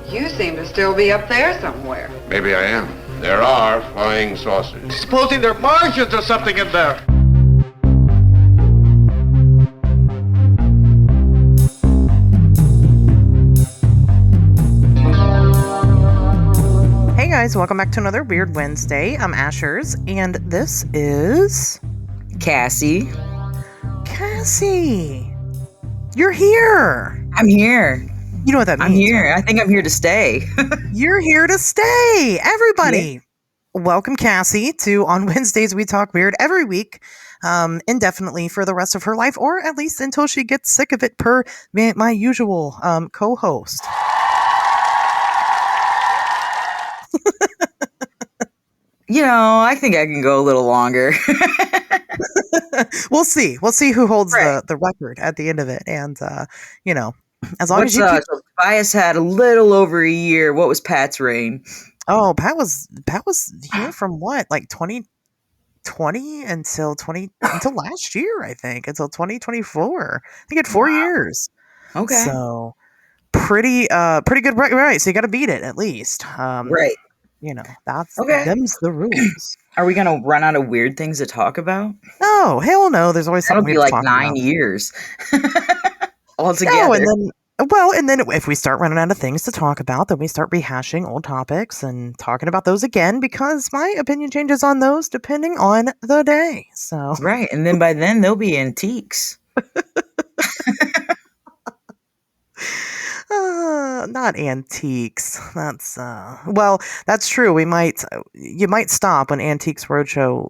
You seem to still be up there somewhere. Maybe I am. There are flying saucers. Supposing they're Martians or something in there. Hey guys, welcome back to another Weird Wednesday. I'm Asherz, and this is... Cassie. Cassie! You're here! I'm here. You know what that means? I'm here. I think I'm here to stay. You're here to stay! Everybody! Yeah. Welcome Cassie to On Wednesdays We Talk Weird every week, indefinitely for the rest of her life, or at least until she gets sick of it per my usual co-host. You know, I think I can go a little longer. We'll see. We'll see who holds the record at the end of it. And, you know, as long as you keep... So Tobias had a little over a year. What was Pat's reign? Oh, Pat was here from what? Like 2020 until last year, I think. Until 2024. I think it had 4 years. Okay. So pretty good. Right. So you got to beat it at least. Right. You know, that's okay. Them's the rules. Are we going to run out of weird things to talk about? No, hell no. There's always something That'll be to like talk 9 about. years altogether. No, and then if we start running out of things to talk about, then we start rehashing old topics and talking about those again, because my opinion changes on those depending on the day. So right, and then by then they'll be antiques. Not antiques. That's that's true. You might stop when Antiques Roadshow,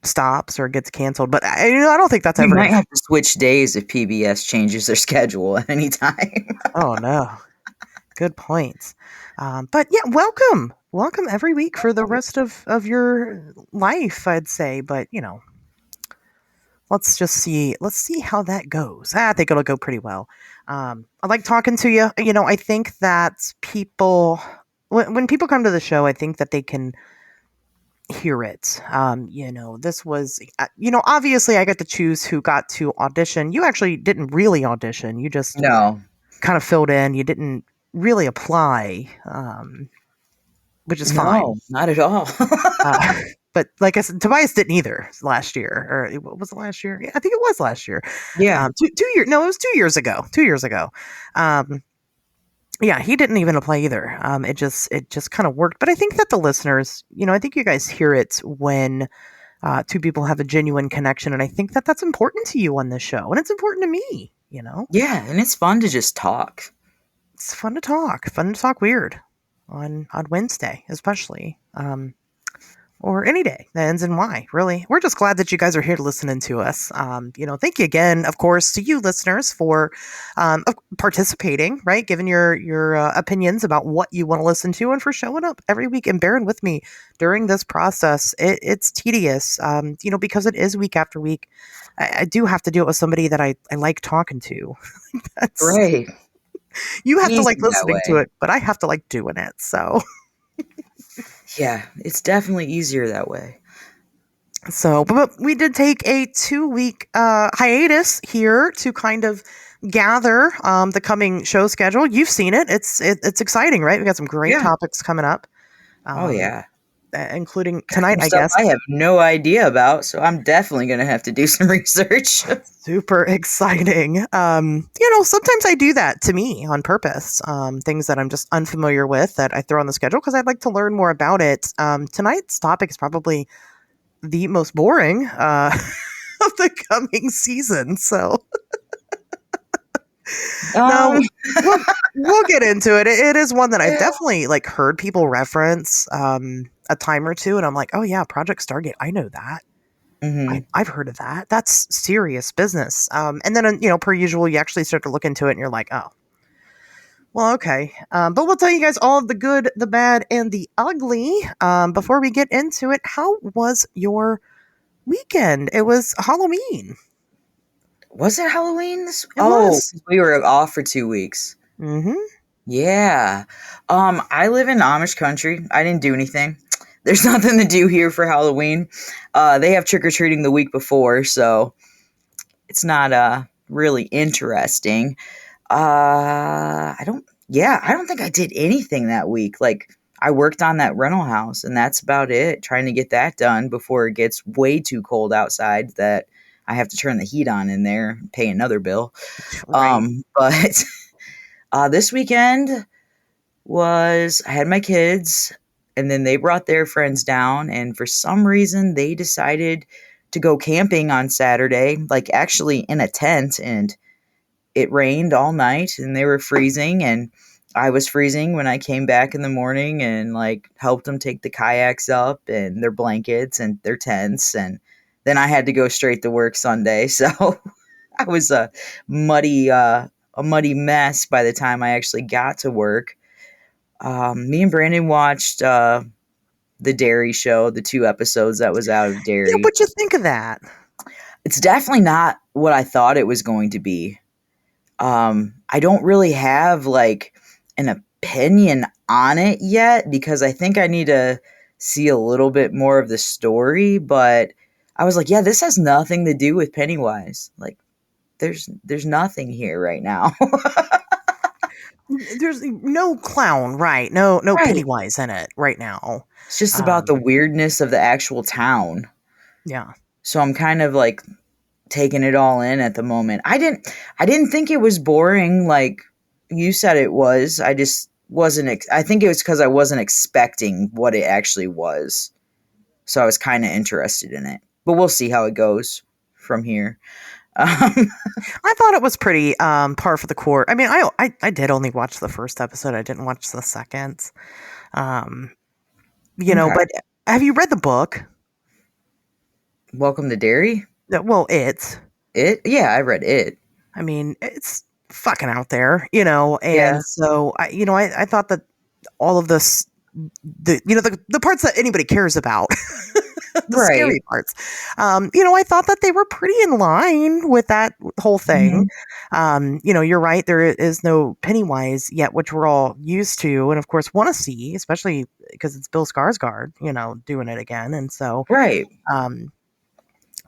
stops or gets canceled. But I don't think that's ever. We might have to switch days if PBS changes their schedule at any time. Oh no, good point. But yeah, welcome every week for the rest of your life, I'd say. But let's see how that goes. I think it'll go pretty well. I like talking to you. I think that people, when people come to the show, I think that they can hear it. This was, obviously I got to choose who got to audition. You actually didn't really audition. You just kind of filled in. You didn't really apply, which is fine. No, not at all. But like I said, Tobias didn't either last year. Or what was it last year? Yeah, I think it was last year. Yeah. 2 years. No, it was 2 years ago. 2 years ago. Yeah, he didn't even apply either. It just kind of worked. But I think that the listeners, I think you guys hear it when two people have a genuine connection. And I think that that's important to you on this show. And it's important to me, Yeah, and it's fun to just talk. It's fun to talk weird on Wednesday, especially. Or any day that ends in Y, really. We're just glad that you guys are here listening to us. Thank you again, of course, to you listeners for participating, right? Giving your opinions about what you want to listen to, and for showing up every week and bearing with me during this process. It's tedious, because it is week after week. I do have to do it with somebody that I like talking to. That's great. You have to like listening to it, but I have to like doing it, so... Yeah, it's definitely easier that way. So, but we did take a 2-week hiatus here to kind of gather the coming show schedule. You've seen it. It's exciting, right? We got some great topics coming up. Oh, yeah. Including tonight, I guess. I have no idea about, so I'm definitely going to have to do some research. Super exciting. Sometimes I do that to me on purpose. Things that I'm just unfamiliar with that I throw on the schedule because I'd like to learn more about it. Tonight's topic is probably the most boring of the coming season. So we'll get into it. It is one that I've definitely heard people reference a time or two, and I'm like, oh yeah, Project Stargate. I know that. Mm-hmm. I've heard of that. That's serious business. And then, per usual, you actually start to look into it and you're like, oh, well, okay. But we'll tell you guys all of the good, the bad, and the ugly. Before we get into it, how was your weekend? It was Halloween. Was it Halloween? We were off for 2 weeks. Mm-hmm. Yeah. I live in Amish country. I didn't do anything. There's nothing to do here for Halloween. They have trick-or-treating the week before, so it's not really interesting. I Yeah, I don't think I did anything that week. Like, I worked on that rental house, and that's about it. Trying to get that done before it gets way too cold outside that I have to turn the heat on in there and pay another bill. Right. But this weekend I had my kids, and then they brought their friends down, and for some reason they decided to go camping on Saturday, like actually in a tent, and it rained all night and they were freezing, and I was freezing when I came back in the morning and like helped them take the kayaks up and their blankets and their tents, and then I had to go straight to work Sunday. So I was a muddy mess by the time I actually got to work. Me and Brandon watched the Dairy Show, the 2 episodes that was out of Yeah, Dairy. what'd you think of that? It's definitely not what I thought it was going to be. I don't really have like an opinion on it yet because I think I need to see a little bit more of the story, but I was like, yeah, this has nothing to do with Pennywise. Like there's nothing here right now. There's no clown, right? No Right. Pennywise in it right now. It's just about the Um, weirdness of the actual town. yeah. So I'm kind of like taking it all in at the moment. I didn't think it was boring like you said it was. I just wasn't I think it was cuz I wasn't expecting what it actually was. So I was kind of interested in it. But we'll see how it goes from here. Um, I thought it was pretty par for the course. I mean, I did only watch the first episode. I didn't watch the second. Um, okay. but have you read the book? Welcome to Dairy? Well, it's. It? Yeah, I read it. I mean, it's fucking out there, Yeah. and so I thought that all of this, the parts that anybody cares about, the Right. scary parts, I thought that they were pretty in line with that whole thing. Mhm. You're right. There is no Pennywise yet, which we're all used to, and of course want to see, especially because it's Bill Skarsgård, doing it again, and so. Right. Um,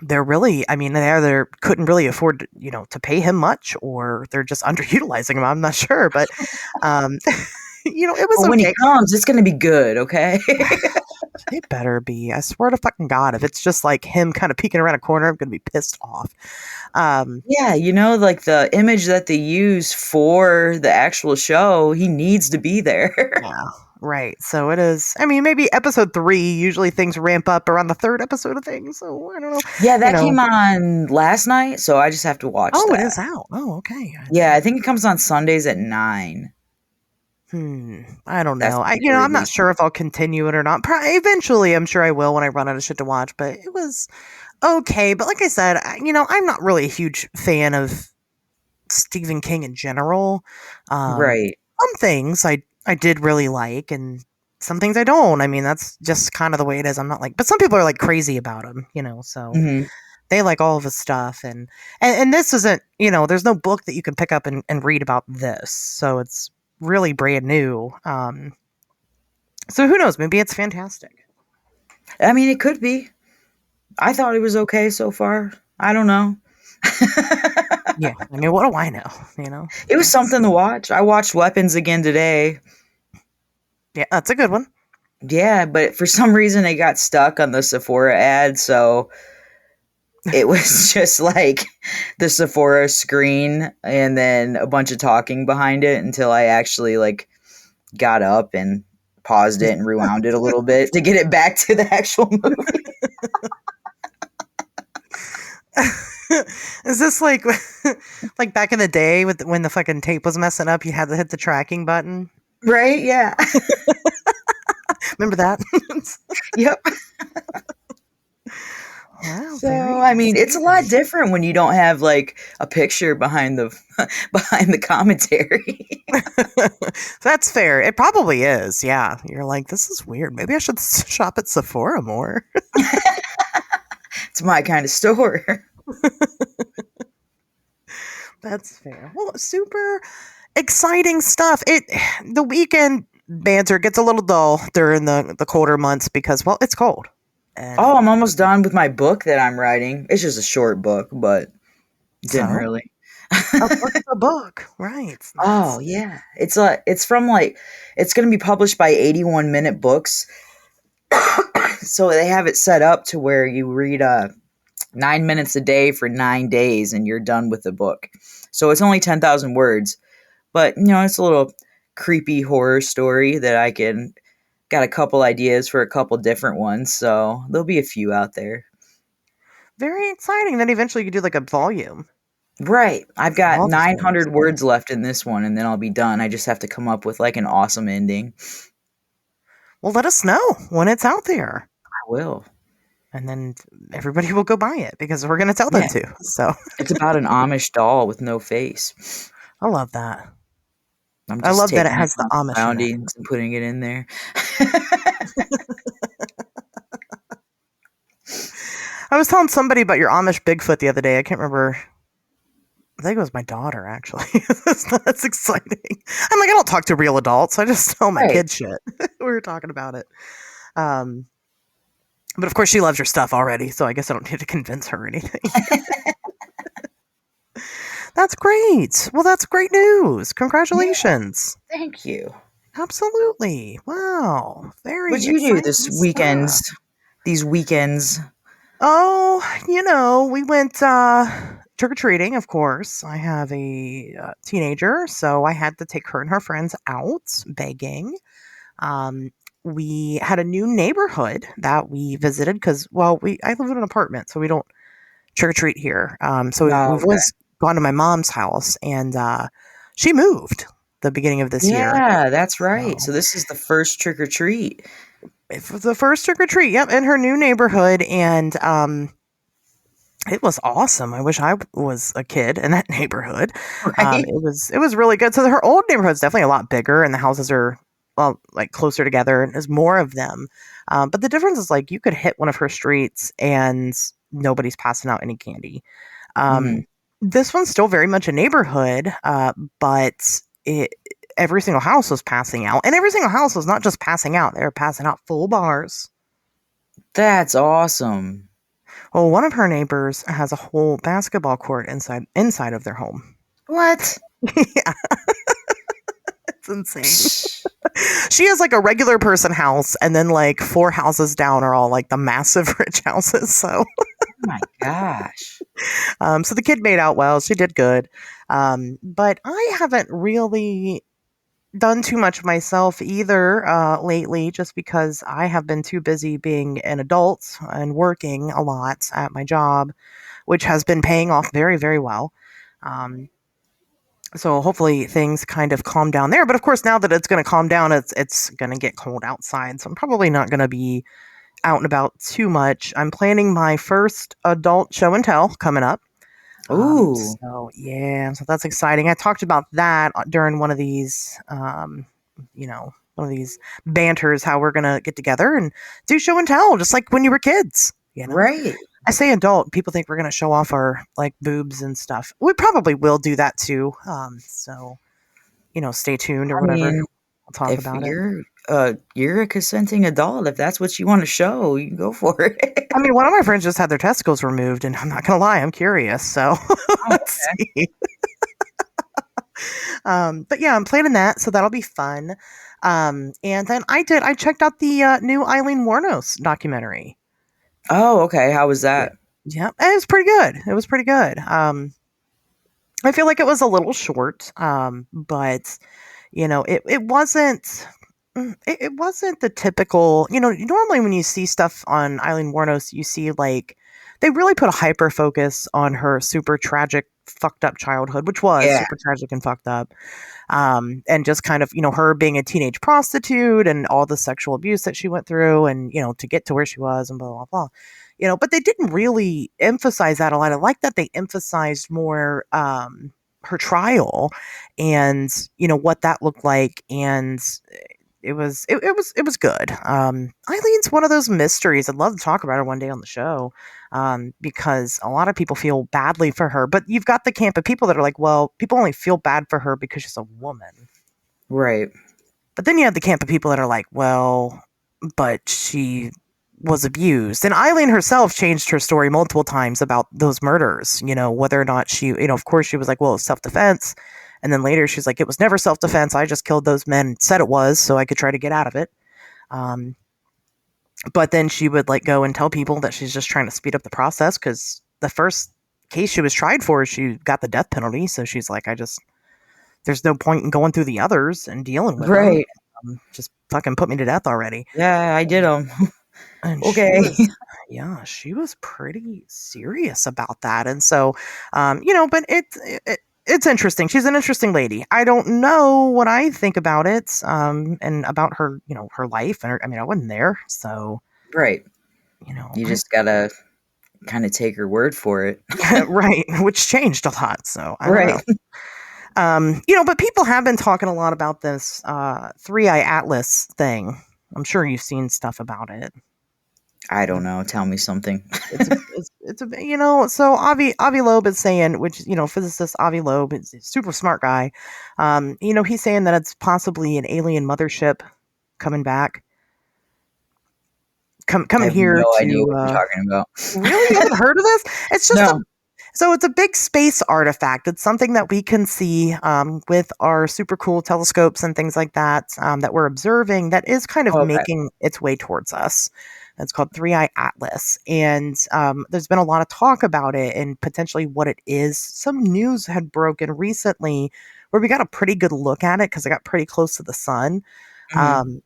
they're really, I mean, they either couldn't really afford, to pay him much, or they're just underutilizing him. I'm not sure, but, um, it was Well, when he okay. comes, it's going to be good, okay? It better be. I swear to fucking God, if it's just like him kind of peeking around a corner, I'm going to be pissed off. Um, Yeah, like the image that they use for the actual show, he needs to be there. yeah, right. So it is. I mean, maybe episode 3. Usually things ramp up around the 3rd episode of things. So I don't know. Yeah, that came on last night, so I just have to watch Oh, it that. is out. Oh, okay. Yeah, I think it comes on Sundays at 9. I don't That's know. when they I'm not release sure it. if I'll continue it or not. Eventually, I'm sure I will when I run out of shit to watch. But it was okay. But like I said, I'm not really a huge fan of Stephen King in general. Right. Some things I did really like, and some things I don't. I mean, that's just kind of the way it is. I'm not like, but some people are like crazy about him, so Mhm. they like all of his stuff, and this isn't, there's no book that you can pick up and read about this, so it's really brand new. So who knows? Maybe it's fantastic. I mean, it could be. I thought it was okay so far. I don't know. Yeah, I mean, what do I know? It was something to watch. I watched Weapons again today. Yeah, that's a good one. Yeah, but for some reason it got stuck on the Sephora ad, so it was just like the Sephora screen and then a bunch of talking behind it until I actually like got up and paused it and rewound it a little bit to get it back to the actual movie. Is this like like back in the day when the fucking tape was messing up, you had to hit the tracking button? Right? Yeah. Remember that? Yep. Wow, So, very I mean, it's a lot interesting. different when you don't have like a picture behind the behind the commentary. That's fair. It probably is. Yeah. You're like, this is weird. Maybe I should shop at Sephora more. It's my kind of store. That's fair. Well, super exciting stuff. The weekend banter gets a little dull during the colder months because, well, it's cold. And Oh, I'm almost done with my book that I'm writing. It's just a short book, but didn't so really. Oh, look at the book. Right. Oh yeah, it's from like it's going to be published by 81 Minute Books, so they have it set up to where you read 9 minutes a day for 9 days, and you're done with the book. So it's only 10,000 words, but it's a little creepy horror story that I can got a couple ideas for a couple different ones, so there'll be a few out there. Very exciting. Then eventually you could do like a volume. Right. I've got All these 900 words. words left in this one, and then I'll be done. I just have to come up with like an awesome ending. Well, let us know when it's out there. I will. And then everybody will go buy it because we're going to tell them to. So It's about an Amish doll with no face. I love that. I'm I just love that it taking has the my Amish in it. surroundings and putting it in there. I was telling somebody about your Amish Bigfoot the other day. I can't remember. I think it was my daughter, actually. That's exciting. I'm like, I don't talk to real adults. I just tell my Right. kids shit. We were talking about it. But of course, she loves your stuff already, so I guess I don't need to convince her or anything. That's great. Well, that's great news. Congratulations. Thank you. Absolutely. Wow. Very What'd you do exciting this stuff. weekends? These weekends? Oh, we went trick-or-treating, of course. I have a teenager, so I had to take her and her friends out begging. We had a new neighborhood that we visited because, I live in an apartment, so we don't trick-or-treat here. So we've Okay. always gone to my mom's house, and she moved the beginning of this year. Yeah, that's right. So this is the first trick or treat. It was the first trick-or-treat, yep, in her new neighborhood, and it was awesome. I wish I was a kid in that neighborhood. Right? It was really good. So her old neighborhood's definitely a lot bigger, and the houses are like closer together, and there's more of them. But the difference is like you could hit one of her streets, and nobody's passing out any candy. Mhm. This one's still very much a neighborhood, but every single house was passing out, and every single house was not just passing out; they were passing out full bars. That's awesome. Well, one of her neighbors has a whole basketball court inside of their home. What? Yeah, it's insane. She has like a regular person house, and then like 4 houses down are all like the massive rich houses. So, Oh my gosh. so the kid made out well. She did good, but I haven't really done too much myself either lately, just because I have been too busy being an adult and working a lot at my job, which has been paying off very, very well. So hopefully things kind of calm down there. But of course, now that it's going to calm down, it's going to get cold outside. So I'm probably not going to be out and about too much. I'm planning my first adult show and tell coming up. Ooh. So that's exciting. I talked about that during one of these, one of these banters, how we're gonna get together and do show and tell, just like when you were kids. Right. I say adult, people think we're gonna show off our like boobs and stuff. We probably will do that too. So stay tuned or I whatever. mean, We'll talk if about it. you're a consenting adult, if that's what you want to show, you can go for it. I mean, one of my friends just had their testicles removed, and I'm not gonna lie, I'm curious. So let's see. But yeah, I'm planning that, so that'll be fun. And then I checked out the new Eileen Wuornos documentary. Oh, okay. How was that? Yeah, it was pretty good. It was pretty good. I feel like it was a little short, but it wasn't. It wasn't the typical. Normally when you see stuff on Eileen Wuornos, you see like they really put a hyper focus on her super tragic, fucked up childhood, which was Yeah. super tragic and fucked up. And just kind of, her being a teenage prostitute and all the sexual abuse that she went through and, to get to where she was and blah, blah, blah. But they didn't really emphasize that a lot. I like that they emphasized more her trial and, what that looked like. And it was good. Eileen's one of those mysteries. I'd love to talk about her one day on the show. Because a lot of people feel badly for her, but you've got the camp of people that are like, well, people only feel bad for her because she's a woman. Right. But then you have the camp of people that are like, well, but she was abused. And Eileen herself changed her story multiple times about those murders, whether or not she, of course she was like, well, it's self-defense. And then later she's like, it was never self-defense. I just killed those men, said it was, so I could try to get out of it. But then she would like go and tell people that she's just trying to speed up the process because the first case she was tried for, she got the death penalty. So she's like, there's no point in going through the others and dealing with them. Just fucking put me to death already. Yeah, I did them. And Okay. she was pretty serious about that. And so, but it's interesting. She's an interesting lady. I don't know what I think about it, and about her, her life. And I wasn't there, so right. You just gotta kind of take her word for it, right? Which changed a lot. So I don't know. But people have been talking a lot about this Three-Eye Atlas thing. I'm sure you've seen stuff about it. I don't know. Tell me something. So Avi Loeb is saying, which, physicist Avi Loeb is a super smart guy. He's saying that it's possibly an alien mothership coming back. Coming here no to... idea what you're talking about. Really? You haven't heard of this? It's just No. So it's a big space artifact. It's something that we can see with our super cool telescopes and things like that, that we're observing, that is kind of making its way towards us. It's called Three-Eye Atlas. And there's been a lot of talk about it and potentially what it is. Some news had broken recently where we got a pretty good look at it because it got pretty close to the sun. Mm-hmm.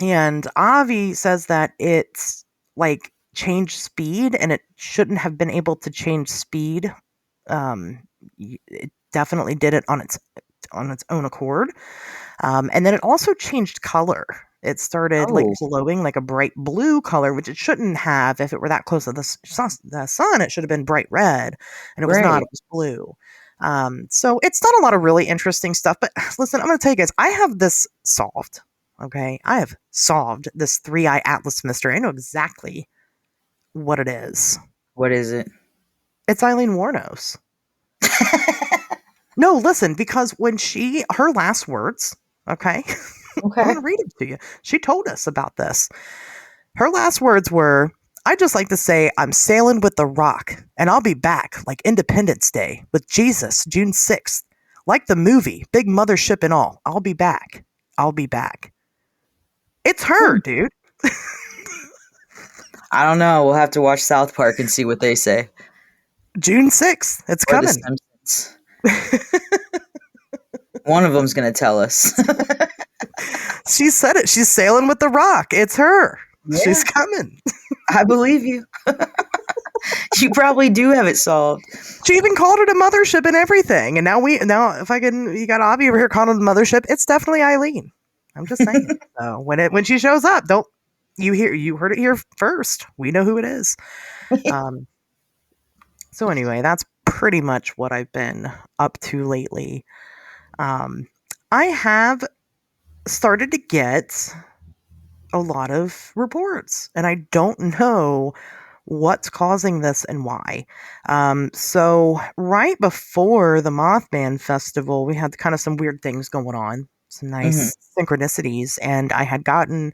And Avi says that it's like change speed, and it shouldn't have been able to change speed. It definitely did it on its own accord. And then it also changed color. It started like glowing like a bright blue color, which it shouldn't have. If it were that close to the sun, it should have been bright red, and it was not. It was blue. So it's done a lot of really interesting stuff. But listen, I'm going to tell you guys, I have this solved. Okay, I have solved this Three-Eye Atlas mystery. I know exactly what it is. What is it? It's Eileen Wuornos. No, listen, because when her last words, okay, I'm going to read it to you. She told us about this. Her last words were, "I'd just like to say I'm sailing with the Rock, and I'll be back like Independence Day with Jesus, June 6th. Like the movie, big mothership and all. I'll be back. I'll be back." It's her, dude. I don't know. We'll have to watch South Park and see what they say. June 6th. It's or coming. The Simpsons. One of them's going to tell us. She said it. She's sailing with the Rock. It's her. Yeah. She's coming. I believe you. You probably do have it solved. She even called it a mothership and everything. And now you got Avi over here calling it a mothership. It's definitely Eileen. I'm just saying. So when she shows up, you heard it here first. We know who it is. So anyway, that's pretty much what I've been up to lately. I have started to get a lot of reports, and I don't know what's causing this and why. So right before the Mothman Festival, we had kind of some weird things going on. Some nice synchronicities, and I had gotten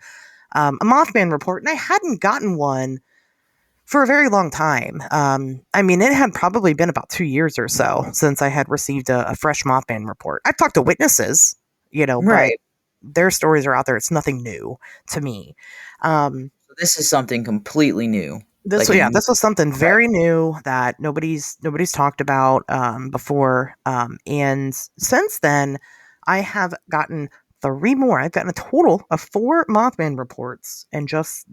a Mothman report, and I hadn't gotten one for a very long time. It had probably been about 2 years or so since I had received a fresh Mothman report. I've talked to witnesses, right. But their stories are out there. It's nothing new to me. So this is something completely new. This was something very new that nobody's talked about before. And since then, I have gotten 3 more. I've gotten a total of 4 Mothman reports, and just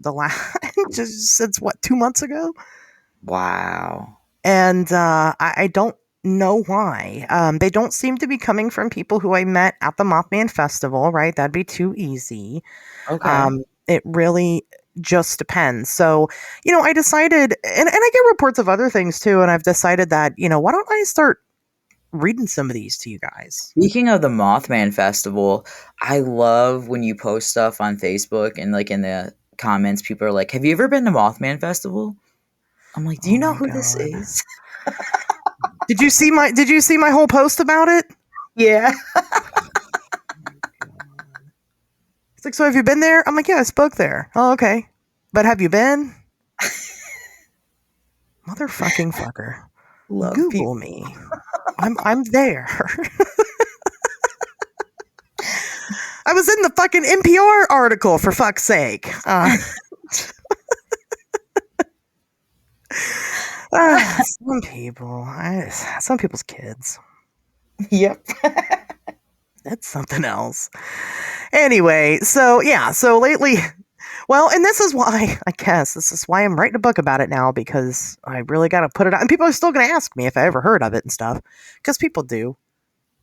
since 2 months ago. Wow. And I don't know why. They don't seem to be coming from people who I met at the Mothman Festival, right? That'd be too easy. Okay. It really just depends. So, I decided, and I get reports of other things too, and I've decided that, why don't I start reading some of these to you guys. Speaking of the Mothman Festival, I love when you post stuff on Facebook and like in the comments, people are like, "Have you ever been to Mothman Festival?" I'm like, "Do you know who this is?" Did you see my whole post about it? Yeah. It's like, "So have you been there?" I'm like, "Yeah, I spoke there." "Oh, okay." But have you been? Motherfucking fucker. Love Google people. me. I'm there. I was in the fucking NPR article, for fuck's sake. Some people. Some people's kids. Yep. That's something else. Anyway, so lately, well, and this is why, I guess, this is why I'm writing a book about it now, because I really got to put it out. And people are still going to ask me if I ever heard of it and stuff, because people do.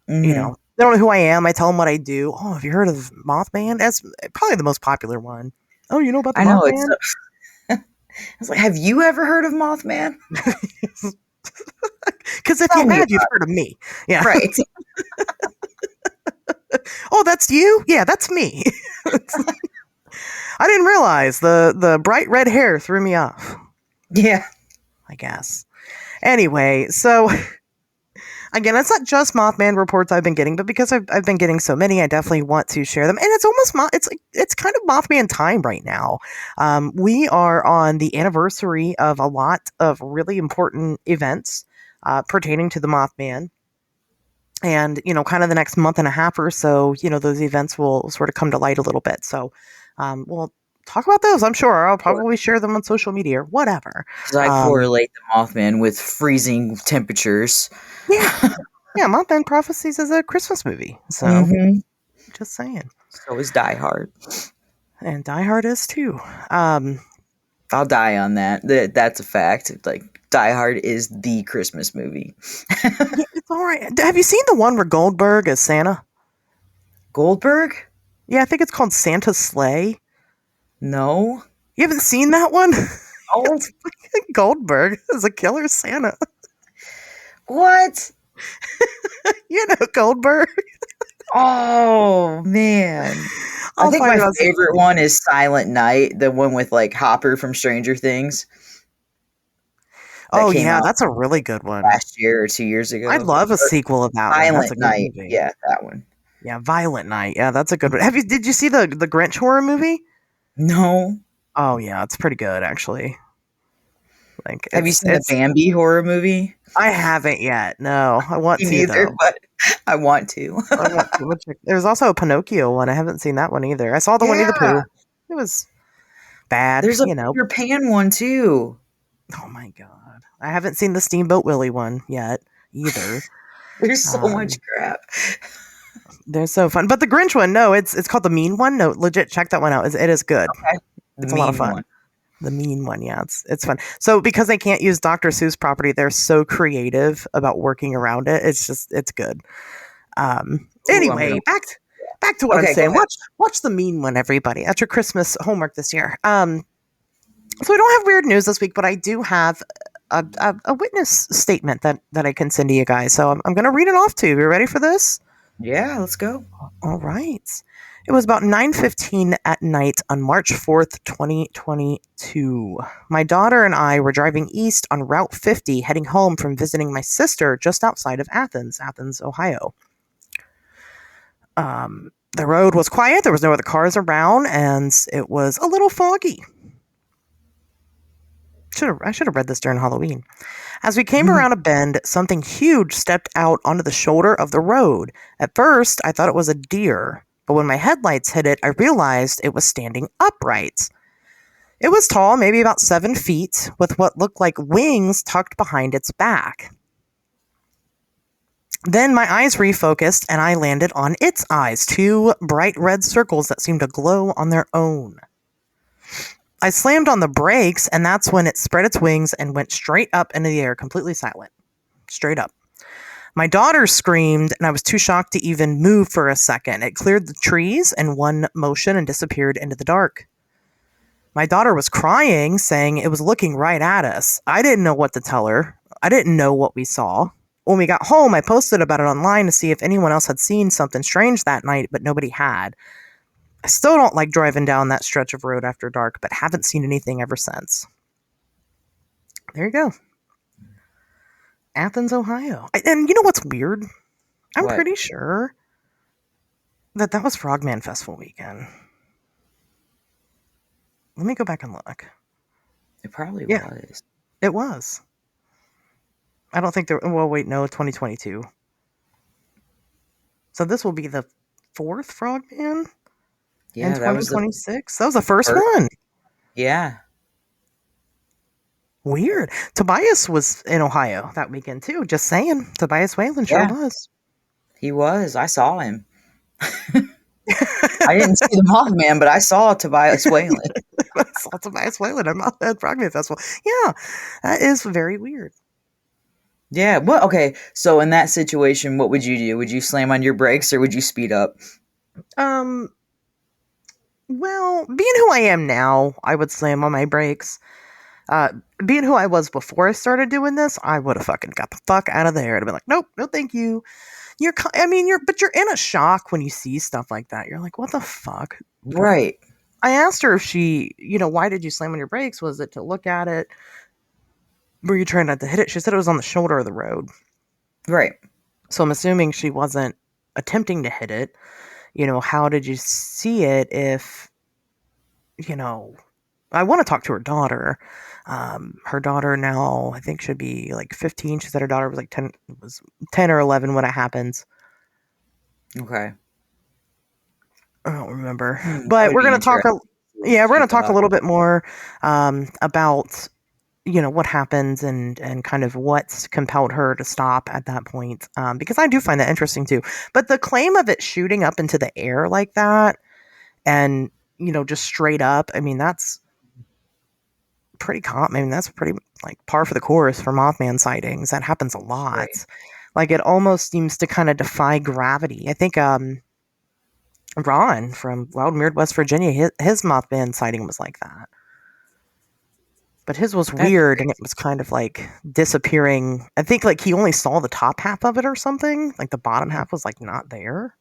You know, they don't know who I am. I tell them what I do. Oh, have you heard of Mothman? That's probably the most popular one. Oh, you know about the I know Mothman? I was like, have you ever heard of Mothman? Because if Tell you me have, you've about heard of me. Yeah. Right. Oh, that's you? Yeah, that's me. I didn't realize the bright red hair threw me off, Yeah. I guess. Anyway, so again, it's not just Mothman reports I've been getting, but because I've been getting so many, I definitely want to share them. And it's almost it's kind of Mothman time right now. We are on the anniversary of a lot of really important events pertaining to the Mothman. And, kind of the next month and a half or so, those events will sort of come to light a little bit. So we'll talk about those. I'm sure I'll probably share them on social media or whatever. Because I correlate the Mothman with freezing temperatures. Yeah. Yeah, Mothman Prophecies is a Christmas movie. So just saying. So is Die Hard. And Die Hard is too. I'll die on that. That's a fact. Like, Die Hard is the Christmas movie. Yeah, it's all right. Have you seen the one where Goldberg is Santa? Goldberg? Yeah, I think it's called Santa's Sleigh. No. You haven't seen that one? Oh, Goldberg is a killer Santa. what? You know Goldberg. Oh, man. I think my favorite one is Silent Night, the one with like Hopper from Stranger Things. Oh yeah, that's a really good one. Last year or 2 years ago. I'd love a sequel of that one. That's a good Night. movie. Yeah, that one. Yeah, Violent Night. Yeah, that's a good one. Did you see the Grinch horror movie? No. Oh yeah, it's pretty good actually. Like, have you seen the Bambi horror movie? I haven't yet. No, I want to neither, though. but I want to. There's also a Pinocchio one. I haven't seen that one either. I saw the Winnie the Pooh. It was bad. There's a Peter Pan one too. Oh my god. I haven't seen the Steamboat Willie one yet either. There's so much crap. They're so fun. But the Grinch one, no, it's called The Mean One. No, legit, check that one out. It is good. Okay. It's a lot of fun. The Mean One, yeah, it's fun. So because they can't use Dr. Seuss property, they're so creative about working around it. It's good. Anyway, back to what I'm saying. Watch The Mean One, everybody. That's your Christmas homework this year. So I don't have weird news this week, but I do have a witness statement that I can send to you guys. So I'm going to read it off to you. You ready for this? Yeah, let's go. All right. It was about 9:15 at night on March 4th, 2022. My daughter and I were driving east on Route 50, heading home from visiting my sister just outside of Athens, Ohio. The road was quiet. There was no other cars around, and it was a little foggy. I should have read this during Halloween. As we came around a bend, something huge stepped out onto the shoulder of the road. At first, I thought it was a deer, but when my headlights hit it, I realized it was standing upright. It was tall, maybe about 7 feet, with what looked like wings tucked behind its back. Then my eyes refocused, and I landed on its eyes, 2 bright red circles that seemed to glow on their own. I slammed on the brakes, and that's when it spread its wings and went straight up into the air, completely silent. Straight up. My daughter screamed, and I was too shocked to even move for a second. It cleared the trees in one motion and disappeared into the dark. My daughter was crying, saying it was looking right at us. I didn't know what to tell her. I didn't know what we saw. When we got home, I posted about it online to see if anyone else had seen something strange that night, but nobody had. I still don't like driving down that stretch of road after dark, but haven't seen anything ever since. There you go. Athens, Ohio. And you know what's weird? I'm pretty sure that was Frogman Festival weekend. Let me go back and look. It probably Yeah. was. It was. I don't think there. Well, wait, no, 2022. So this will be the 4th Frogman in Yeah, that was the 2026. That was the first first. one. Yeah. Weird. Tobias was in Ohio that weekend too. Just saying. Tobias Whalen sure Yeah. was. He was. I saw him. I didn't see the Mothman, but I saw Tobias Whalen. I saw Tobias Whalen at Frogman Festival. Yeah, that is very weird. Yeah. What? Okay. So in that situation, what would you do? Would you slam on your brakes or would you speed up? Well, being who I am now, I would slam on my brakes. Being who I was before I started doing this, I would have fucking got the fuck out of there. I'd have been like, nope, no, thank you. But you're in a shock when you see stuff like that. You're like, what the fuck? Right. I asked her if she, why did you slam on your brakes? Was it to look at it? Were you trying not to hit it? She said it was on the shoulder of the road. Right. So I'm assuming she wasn't attempting to hit it. How did you see it if, I want to talk to her daughter. Her daughter now, I think, should be like 15. She said her daughter was like 10 or 11 when it happens. Okay. I don't remember. That But would we're be going to talk. interesting. We're going to talk a thought. little bit more about what happens and kind of what's compelled her to stop at that point. Because I do find that interesting too. But the claim of it shooting up into the air like that and, just straight up, that's pretty common. That's pretty like par for the course for Mothman sightings. That happens a lot. Right. Like it almost seems to kind of defy gravity. I think Ron from Wild and Weird West Virginia, his Mothman sighting was like that. But his was That's weird, and crazy. it was kind of like disappearing. I think like he only saw the top half of it or something. Like the bottom half was like not there.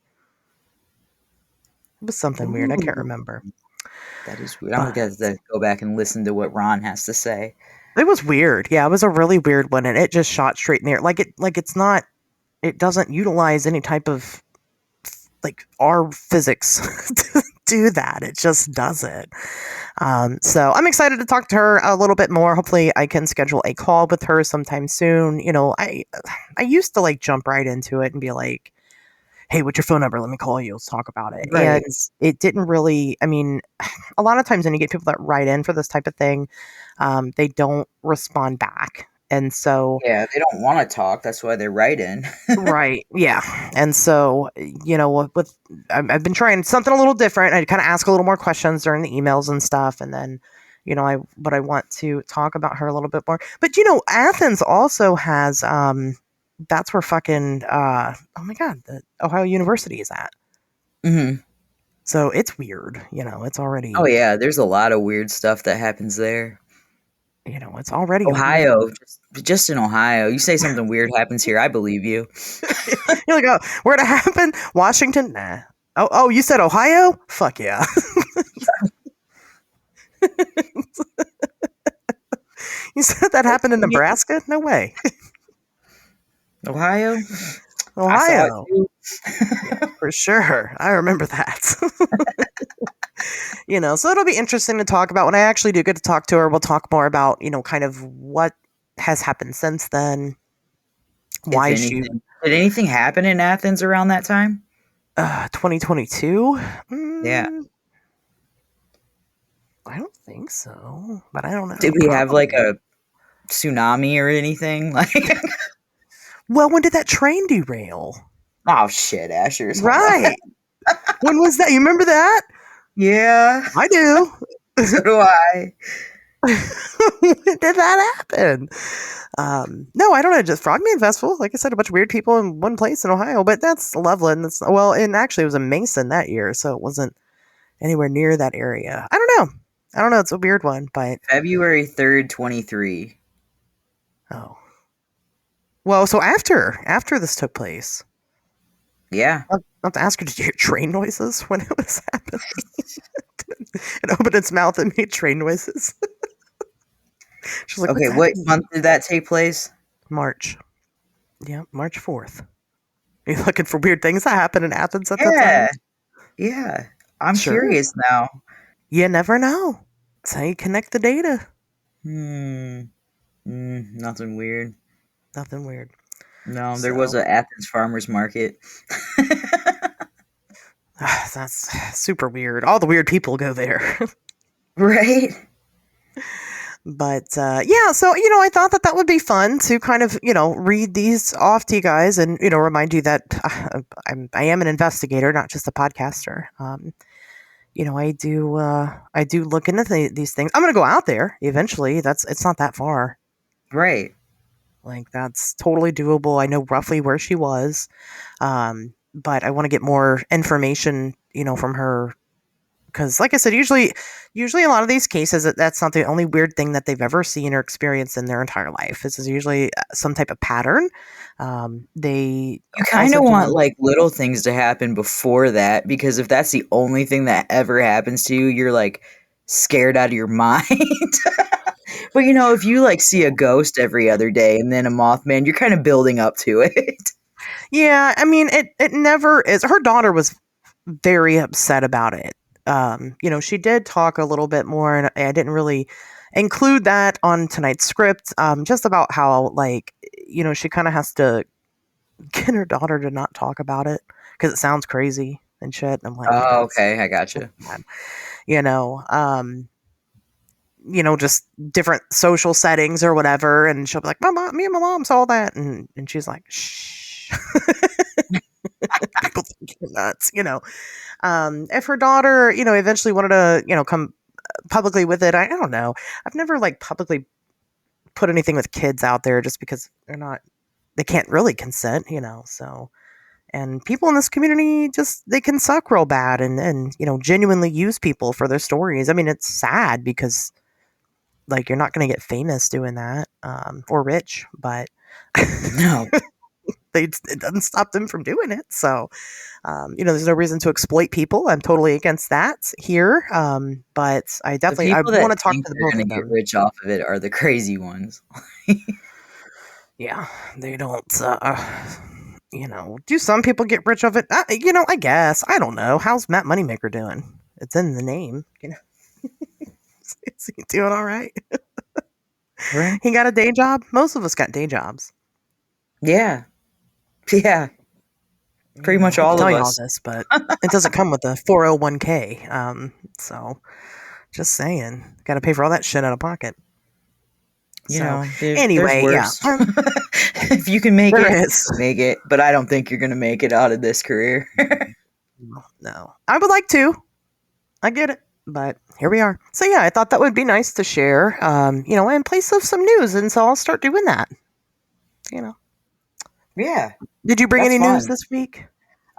It was something weird. I can't Ooh, remember. that is weird. I'm But going to go back and listen to what Ron has to say. it was weird. Yeah, it was a really weird one, and it just shot straight in the air. It's not. It doesn't utilize any type of like our physics to do that. It just does it. So I'm excited to talk to her a little bit more. Hopefully I can schedule a call with her sometime soon. I used to like jump right into it and be like, hey, what's your phone number? Let me call you. Let's talk about it. Right. And it didn't really, a lot of times when you get people that write in for this type of thing, they don't respond back. And so, Yeah, they don't want to talk. That's why they're writing. right. Yeah. And so, I've been trying something a little different. I kind of ask a little more questions during the emails and stuff. And then, I want to talk about her a little bit more. But, Athens also has, that's where fucking, oh my God, the Ohio University is at. Hmm. So it's weird. It's already, Oh, yeah. There's a lot of weird stuff that happens there. it's already Ohio, just in Ohio. You say something weird happens here, I believe you. You're like, oh, where'd it happen? Washington? Nah. Oh, you said Ohio? Fuck yeah. You said that happened in Nebraska? No way. Ohio? Ohio. I saw it too. For sure. I remember that. So it'll be interesting to talk about. When I actually do get to talk to her, we'll talk more about, kind of what has happened since then. Why If she anything. Did anything happen in Athens around that time? 2022? Yeah. I don't think so, but I don't know. Did we have like Probably. a tsunami or anything? Like, Well, when did that train derail? oh shit, Asher's. Right. When was that? You remember that? Yeah, I do. so do I. When did that happen? No, I don't know. Just Frogman Festival. Like I said, a bunch of weird people in one place in Ohio, but that's Loveland. And actually it was in Mason that year, so it wasn't anywhere near that area. I don't know. It's a weird one, but February 3rd, 23. oh. Well, so after this took place, Yeah. I'll have to ask her, did you hear train noises when it was happening? It opened its mouth and made train noises. She's like, Okay, what's what happening? month did that take place? March. Yeah, March 4th. Are you looking for weird things that happen in Athens at that Yeah. time? Yeah. I'm Sure. curious now. You never know. That's how you connect the data. Nothing weird. Nothing weird. No, there was So a Athens farmers market. that's super weird. All the weird people go there. Right? But yeah, so I thought that would be fun to kind of read these off to you guys, and remind you that I am an investigator, not just a podcaster. I do look into these things. I'm going to go out there eventually. It's not that far. Right. Like, that's totally doable. I know roughly where she was, but I want to get more information, from her. Because, like I said, usually a lot of these cases, that's not the only weird thing that they've ever seen or experienced in their entire life. This is usually some type of pattern. They You kind also of want do. like little things to happen before that, because if that's the only thing that ever happens to you, you're like scared out of your mind. But if you like see a ghost every other day and then a Mothman, you're kind of building up to it. Yeah, I mean, it never is. Her daughter was very upset about it. She did talk a little bit more, and I didn't really include that on tonight's script. Just about how, like, she kind of has to get her daughter to not talk about it because it sounds crazy and shit. And I'm like, Oh, it's okay, I so gotcha. bad. You know, um, just different social settings or whatever, and she'll be like, me and my mom saw that," and she's like, "Shh." People think you're nuts. If her daughter, eventually wanted to, come publicly with it, I don't know. I've never like publicly put anything with kids out there just because they can't really consent, so. And people in this community they can suck real bad and genuinely use people for their stories. I mean, it's sad because, like, you're not going to get famous doing that, or rich, but No. it doesn't stop them from doing it. So, there's no reason to exploit people. I'm totally against that here. But I The definitely, I people that want to talk think to the they're both going of to get them. rich off of it are the crazy ones. Yeah, they don't, do some people get rich off it? I guess. I don't know. How's Matt Moneymaker doing? It's in the name. Is he doing all right? Right? He got a day job? Most of us got day jobs. Yeah. Yeah. Pretty much I hate to all tell of you all us. this, but it doesn't come with a 401k. So just saying, got to pay for all that shit out of pocket. So There's anyway, yeah, worse. If you can make there it, is. make it. But I don't think you're going to make it out of this career. No, I would like to. I get it, but here we are. So yeah, I thought that would be nice to share. In place of some news, and so I'll start doing that. Yeah, Did you bring that's any news fun. this week?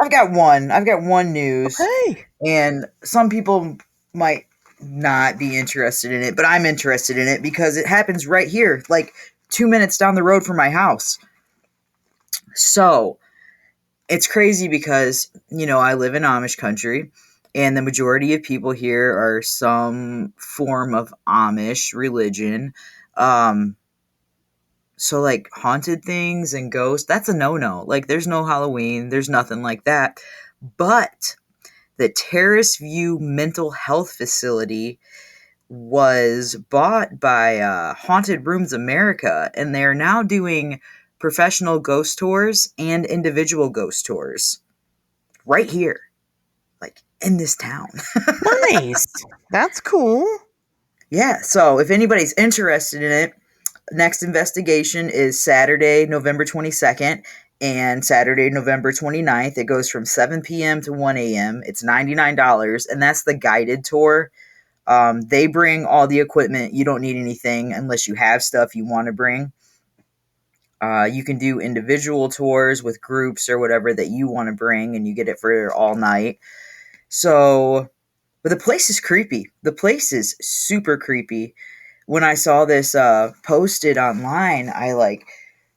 I've got one. I've got one news, Okay. and some people might not be interested in it, but I'm interested in it because it happens right here, like 2 minutes down the road from my house. So it's crazy because, I live in Amish country, and the majority of people here are some form of Amish religion. So like haunted things and ghosts, that's a no-no. Like, there's no Halloween, there's nothing like that. But the Terrace View Mental Health Facility was bought by Haunted Rooms America, and they're now doing professional ghost tours and individual ghost tours right here, like in this town. Nice. That's cool. Yeah, so if anybody's interested in it, next investigation is Saturday, November 22nd and Saturday, November 29th. It goes from 7 p.m. to 1 a.m. It's $99, and that's the guided tour. They bring all the equipment. You don't need anything unless you have stuff you want to bring. You can do individual tours with groups or whatever that you want to bring, and you get it for all night. So, but the place is creepy. The place is super creepy. When I saw this posted online, I like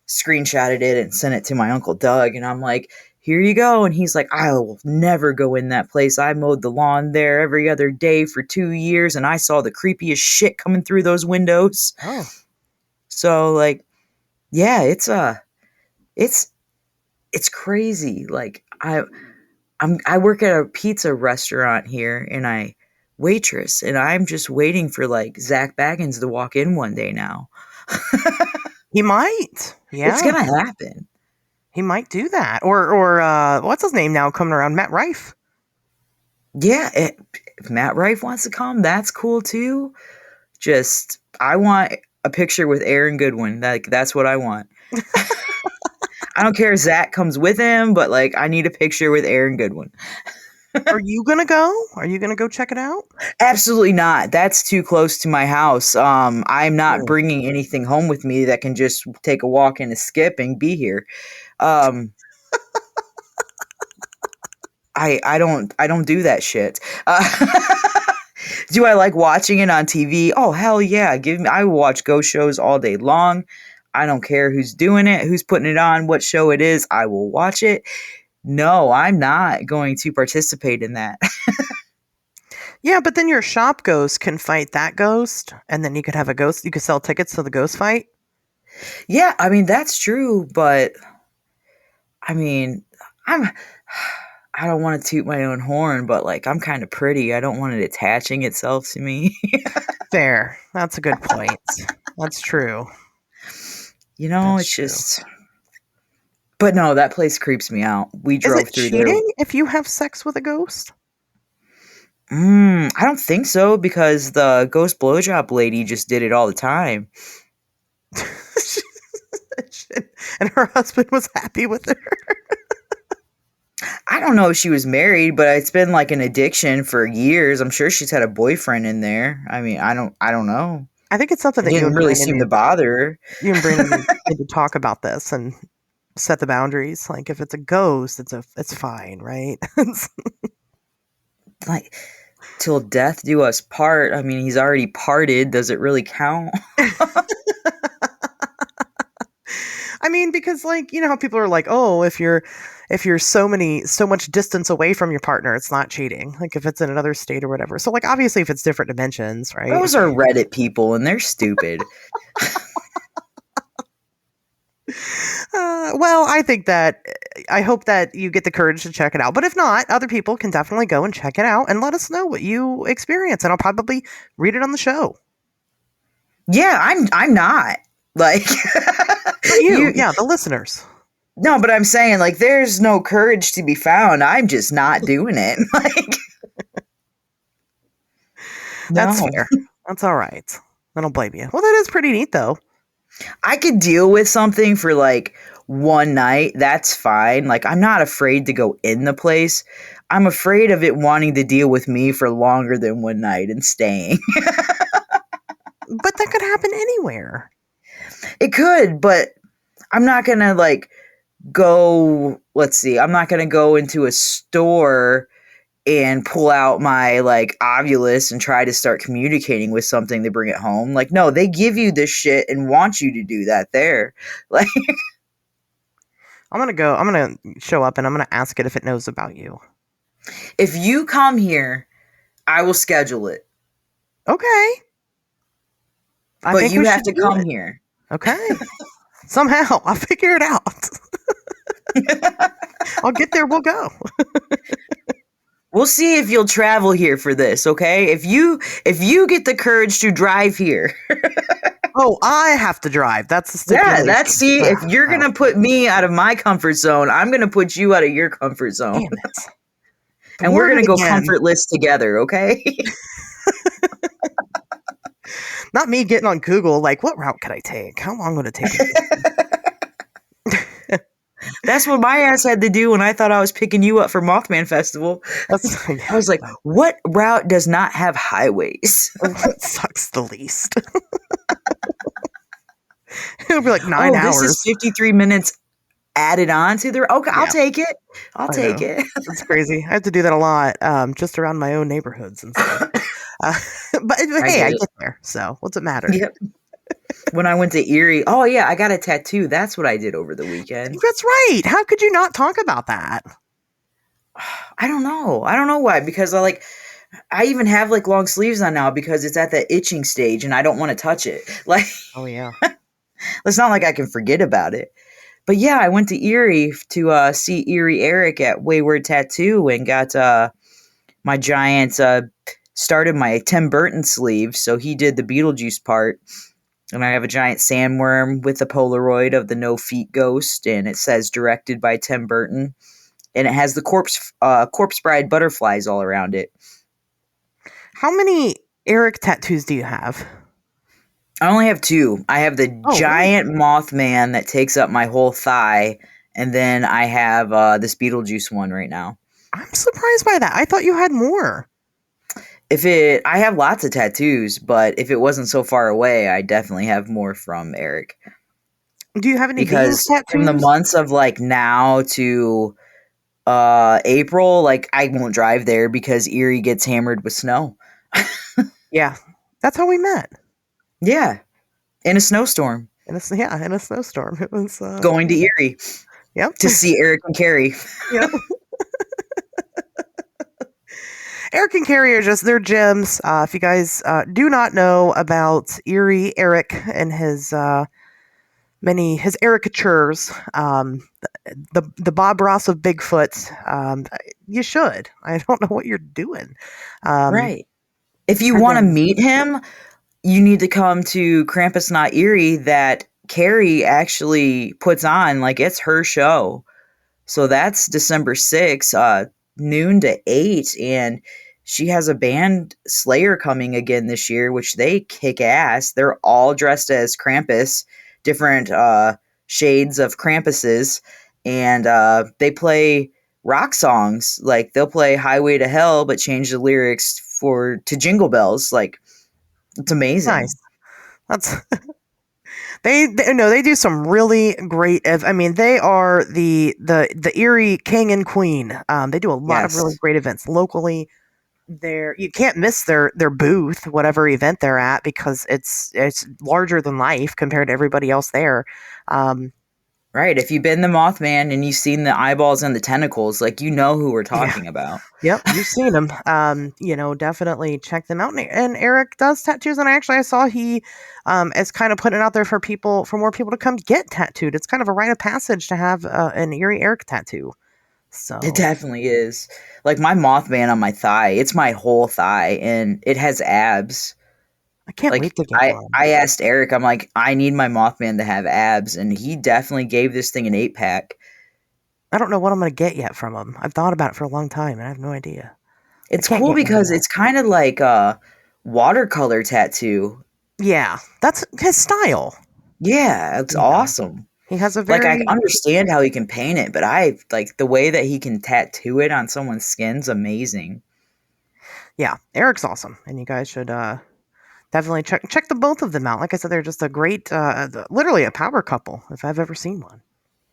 screenshotted it and sent it to my uncle Doug, and I'm like, here you go. And he's like, I will never go in that place. I mowed the lawn there every other day for 2 years, and I saw the creepiest shit coming through those windows. Oh. So like, yeah, it's crazy. Like, I work at a pizza restaurant here, and I waitress, and I'm just waiting for like Zach Baggins to walk in one day now. He might. Yeah. It's gonna happen. He might do that. Or what's his name now coming around? Matt Rife. Yeah, if Matt Rife wants to come, that's cool too. Just, I want a picture with Aaron Goodwin. That's what I want. I don't care if Zach comes with him, but like, I need a picture with Aaron Goodwin. Are you gonna go? Are you gonna go check it out? Absolutely not. That's too close to my house. I'm not bringing anything home with me that can just take a walk and a skip and be here. I don't do that shit. Do I like watching it on TV? Oh, hell yeah. I watch ghost shows all day long. I don't care who's doing it, who's putting it on, what show it is. I will watch it. No, I'm not going to participate in that. Yeah, but then your shop ghost can fight that ghost, and then you could have a ghost. You could sell tickets to the ghost fight. Yeah, I mean, that's true, but I mean, I don't want to toot my own horn, but like, I'm kind of pretty. I don't want it attaching itself to me. Fair. That's a good point. That's true. It's just. But no, that place creeps me out. We drove through there. Is it cheating if you have sex with a ghost? I don't think so, because the ghost blowjob lady just did it all the time. And her husband was happy with her. I don't know if she was married, but it's been like an addiction for years. I'm sure she's had a boyfriend in there. I mean, I don't know. I think it's something that didn't really seem to bother her. You and Brandon need to talk about this and set the boundaries. Like, if it's a ghost, it's fine, right? Like, till death do us part. I mean, he's already parted. Does it really count? I mean, because like, how people are like, oh, if you're so much distance away from your partner, it's not cheating. Like, if it's in another state or whatever. So like, obviously if it's different dimensions, right? Those are Reddit people and they're stupid. Well, I hope that you get the courage to check it out. But if not, other people can definitely go and check it out and let us know what you experience. And I'll probably read it on the show. Yeah, I'm not. Like, yeah, the listeners. No, but I'm saying, like, there's no courage to be found. I'm just not doing it. Like, that's fair. That's all right. I don't blame you. Well, that is pretty neat, though. I could deal with something for like one night. That's fine. Like, I'm not afraid to go in the place. I'm afraid of it wanting to deal with me for longer than one night and staying. But that could happen anywhere. It could, but I'm not going to like go, I'm not going to go into a store and pull out my like Ovilus and try to start communicating with something to bring it home. Like, no, they give you this shit and want you to do that there. Like, I'm going to show up and I'm going to ask it if it knows about you. If you come here, I will schedule it. Okay. But you have to come here. Okay. Somehow I'll figure it out. I'll get there. We'll go. We'll see if you'll travel here for this, okay? If you get the courage to drive here. Oh, I have to drive. That's the stipulation. Yeah, if you're going to put me out of my comfort zone, I'm going to put you out of your comfort zone. Damn it. And we're going to go comfortless together, okay? Not me getting on Google, like, what route could I take? How long would it take? That's what my ass had to do when I thought I was picking you up for Mothman Festival. I was like, what route does not have highways? What sucks the least? It'll be like 9 hours. This is 53 minutes added on to the... Okay, yeah. I'll take it. I'll take it. It's crazy. I have to do that a lot, just around my own neighborhoods and stuff. But hey, I get there, so what's it matter? Yep. When I went to Erie, oh yeah, I got a tattoo. That's what I did over the weekend. That's right. How could you not talk about that? I don't know. I don't know why. Because I even have like long sleeves on now because it's at that itching stage and I don't want to touch it. Like, oh yeah, it's not like I can forget about it. But yeah, I went to Erie to see Erie Eric at Wayward Tattoo and got my giant started my Tim Burton sleeve, so he did the Beetlejuice part. And I have a giant sandworm with a Polaroid of the no feet ghost, and it says directed by Tim Burton. And it has the corpse bride butterflies all around it. How many Eric tattoos do you have? I only have 2. I have the giant Mothman that takes up my whole thigh, and then I have this Beetlejuice one right now. I'm surprised by that. I thought you had more. I have lots of tattoos, but if it wasn't so far away, I definitely have more from Eric. Do you have any Because tattoos? from the months of like now to April, like I won't drive there because Erie gets hammered with snow. Yeah, that's how we met. Yeah, in a snowstorm. In a snowstorm. It was going to Erie. Yep. To see Eric and Carrie. Yep. Eric and Carrie are they're gems. If you guys do not know about Erie Eric and his caricatures, the Bob Ross of Bigfoot, you should. I don't know what you're doing. Right. If you want to meet him, you need to come to Krampus Not Erie that Carrie actually puts on. Like, it's her show. So that's December 6th, noon to 8. And she has a band, Slayer, coming again this year, which they kick ass. They're all dressed as Krampus, different shades of Krampuses. And they play rock songs. Like, they'll play Highway to Hell, but change the lyrics to Jingle Bells. Like, it's amazing. Nice. That's they do some really great. I mean, they are the Erie king and queen. They do a lot of really great events locally. You can't miss their booth, whatever event they're at, because it's larger than life compared to everybody else there. Right. If you've been the Mothman and you've seen the eyeballs and the tentacles, like, you know who we're talking about. Yep, you've seen them. Definitely check them out. And Eric does tattoos, and I saw he is kind of putting it out there for more people to come get tattooed. It's kind of a rite of passage to have an Erie Eric tattoo. So it definitely is. Like, my Mothman on my thigh, it's my whole thigh, and it has abs. I can't wait to get one. I asked Eric, I'm like, I need my Mothman to have abs, and he definitely gave this thing an 8-pack. I don't know what I'm going to get yet from him. I've thought about it for a long time, and I have no idea. It's cool because it's kind of like a watercolor tattoo. Yeah, that's his style. Yeah, it's awesome. He has a I understand how he can paint it, but the way that he can tattoo it on someone's skin's amazing. Yeah, Eric's awesome, and you guys should definitely check the both of them out. Like I said, they're just a great, literally a power couple, if I've ever seen one.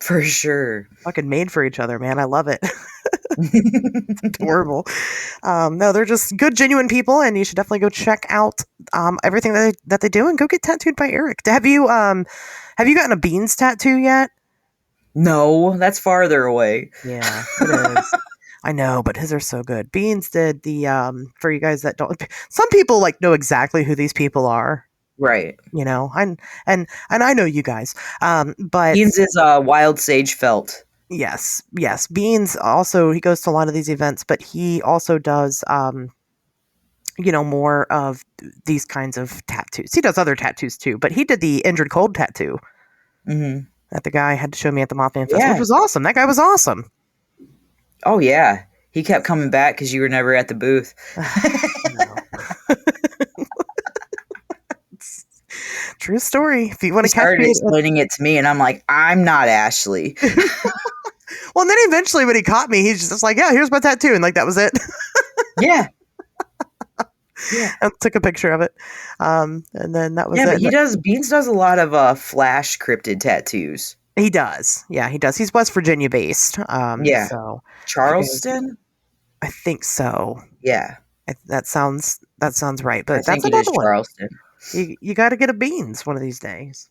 For sure. Fucking made for each other, man. I love it. It's adorable. No, they're just good, genuine people, and you should definitely go check out everything that they do and go get tattooed by Eric. Have you gotten a Beans tattoo yet? No, that's farther away. Yeah, it is. I know, but his are so good. Beans did the for you guys that don't. Some people know exactly who these people are. Right. And I know you guys. But Beans is Wild Sage Felt. Yes. Beans also, he goes to a lot of these events, but he also does more of these kinds of tattoos. He does other tattoos too, but he did the Injured Cold tattoo. Mm-hmm. That the guy had to show me at the Mothman Fest, which was awesome. That guy was awesome. Oh yeah. He kept coming back because you were never at the booth. True story. If you want to start explaining it to me, and I'm like, I'm not Ashley. Well, and then eventually, when he caught me, he's just like, "Yeah, here's my tattoo," and that was it. Yeah. I took a picture of it, and then that was it. But Beans does a lot of Flash cryptid tattoos. He does. Yeah, he does. He's West Virginia based. So Charleston. I think so. Yeah, that sounds right. But that's another one. Charleston. You got to get a Beans one of these days.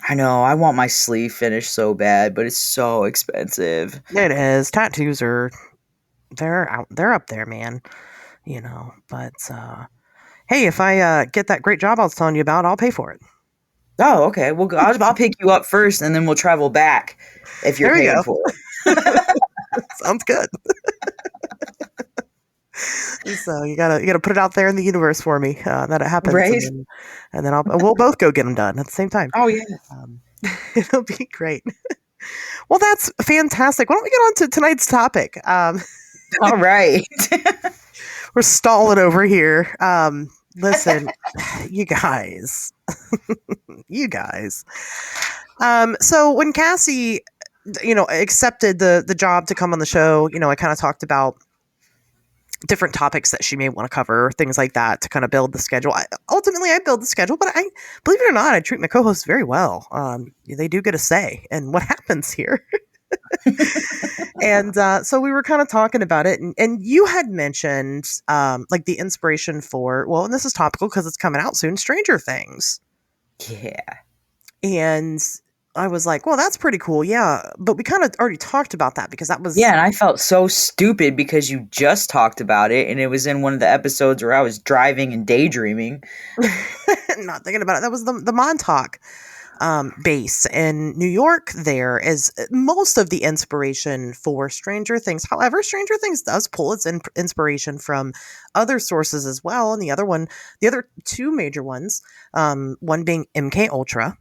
I know. I want my sleeve finished so bad, but it's so expensive. It is. Tattoos they're up there, man. But hey, if I get that great job I was telling you about, I'll pay for it. Oh, okay. Well, I'll pick you up first, and then we'll travel back if you're paying for it. Sounds good. So you gotta put it out there in the universe for me that it happens, Right? and then we'll both go get them done at the same time. Oh yeah. Um, it'll be great. Well, that's fantastic. Why don't we get on to tonight's topic? All right. We're stalling over here. Listen, you guys, you guys. So when Cassie, accepted the job to come on the show, I kind of talked about different topics that she may want to cover, things like that, to kind of build the schedule. Ultimately, I build the schedule, but I believe it or not, I treat my co-hosts very well. They do get a say in what happens here. And so we were kind of talking about it, and you had mentioned like the inspiration for, well, and this is topical because it's coming out soon, Stranger Things. Yeah. And I was like, well, that's pretty cool. Yeah. But we kind of already talked about that because that was. Yeah, and I felt so stupid because you just talked about it, and it was in one of the episodes where I was driving and daydreaming. Not thinking about it. That was the Montauk base in New York. There is most of the inspiration for Stranger Things. However, Stranger Things does pull its inspiration from other sources as well. And the other two major ones, one being MK Ultra.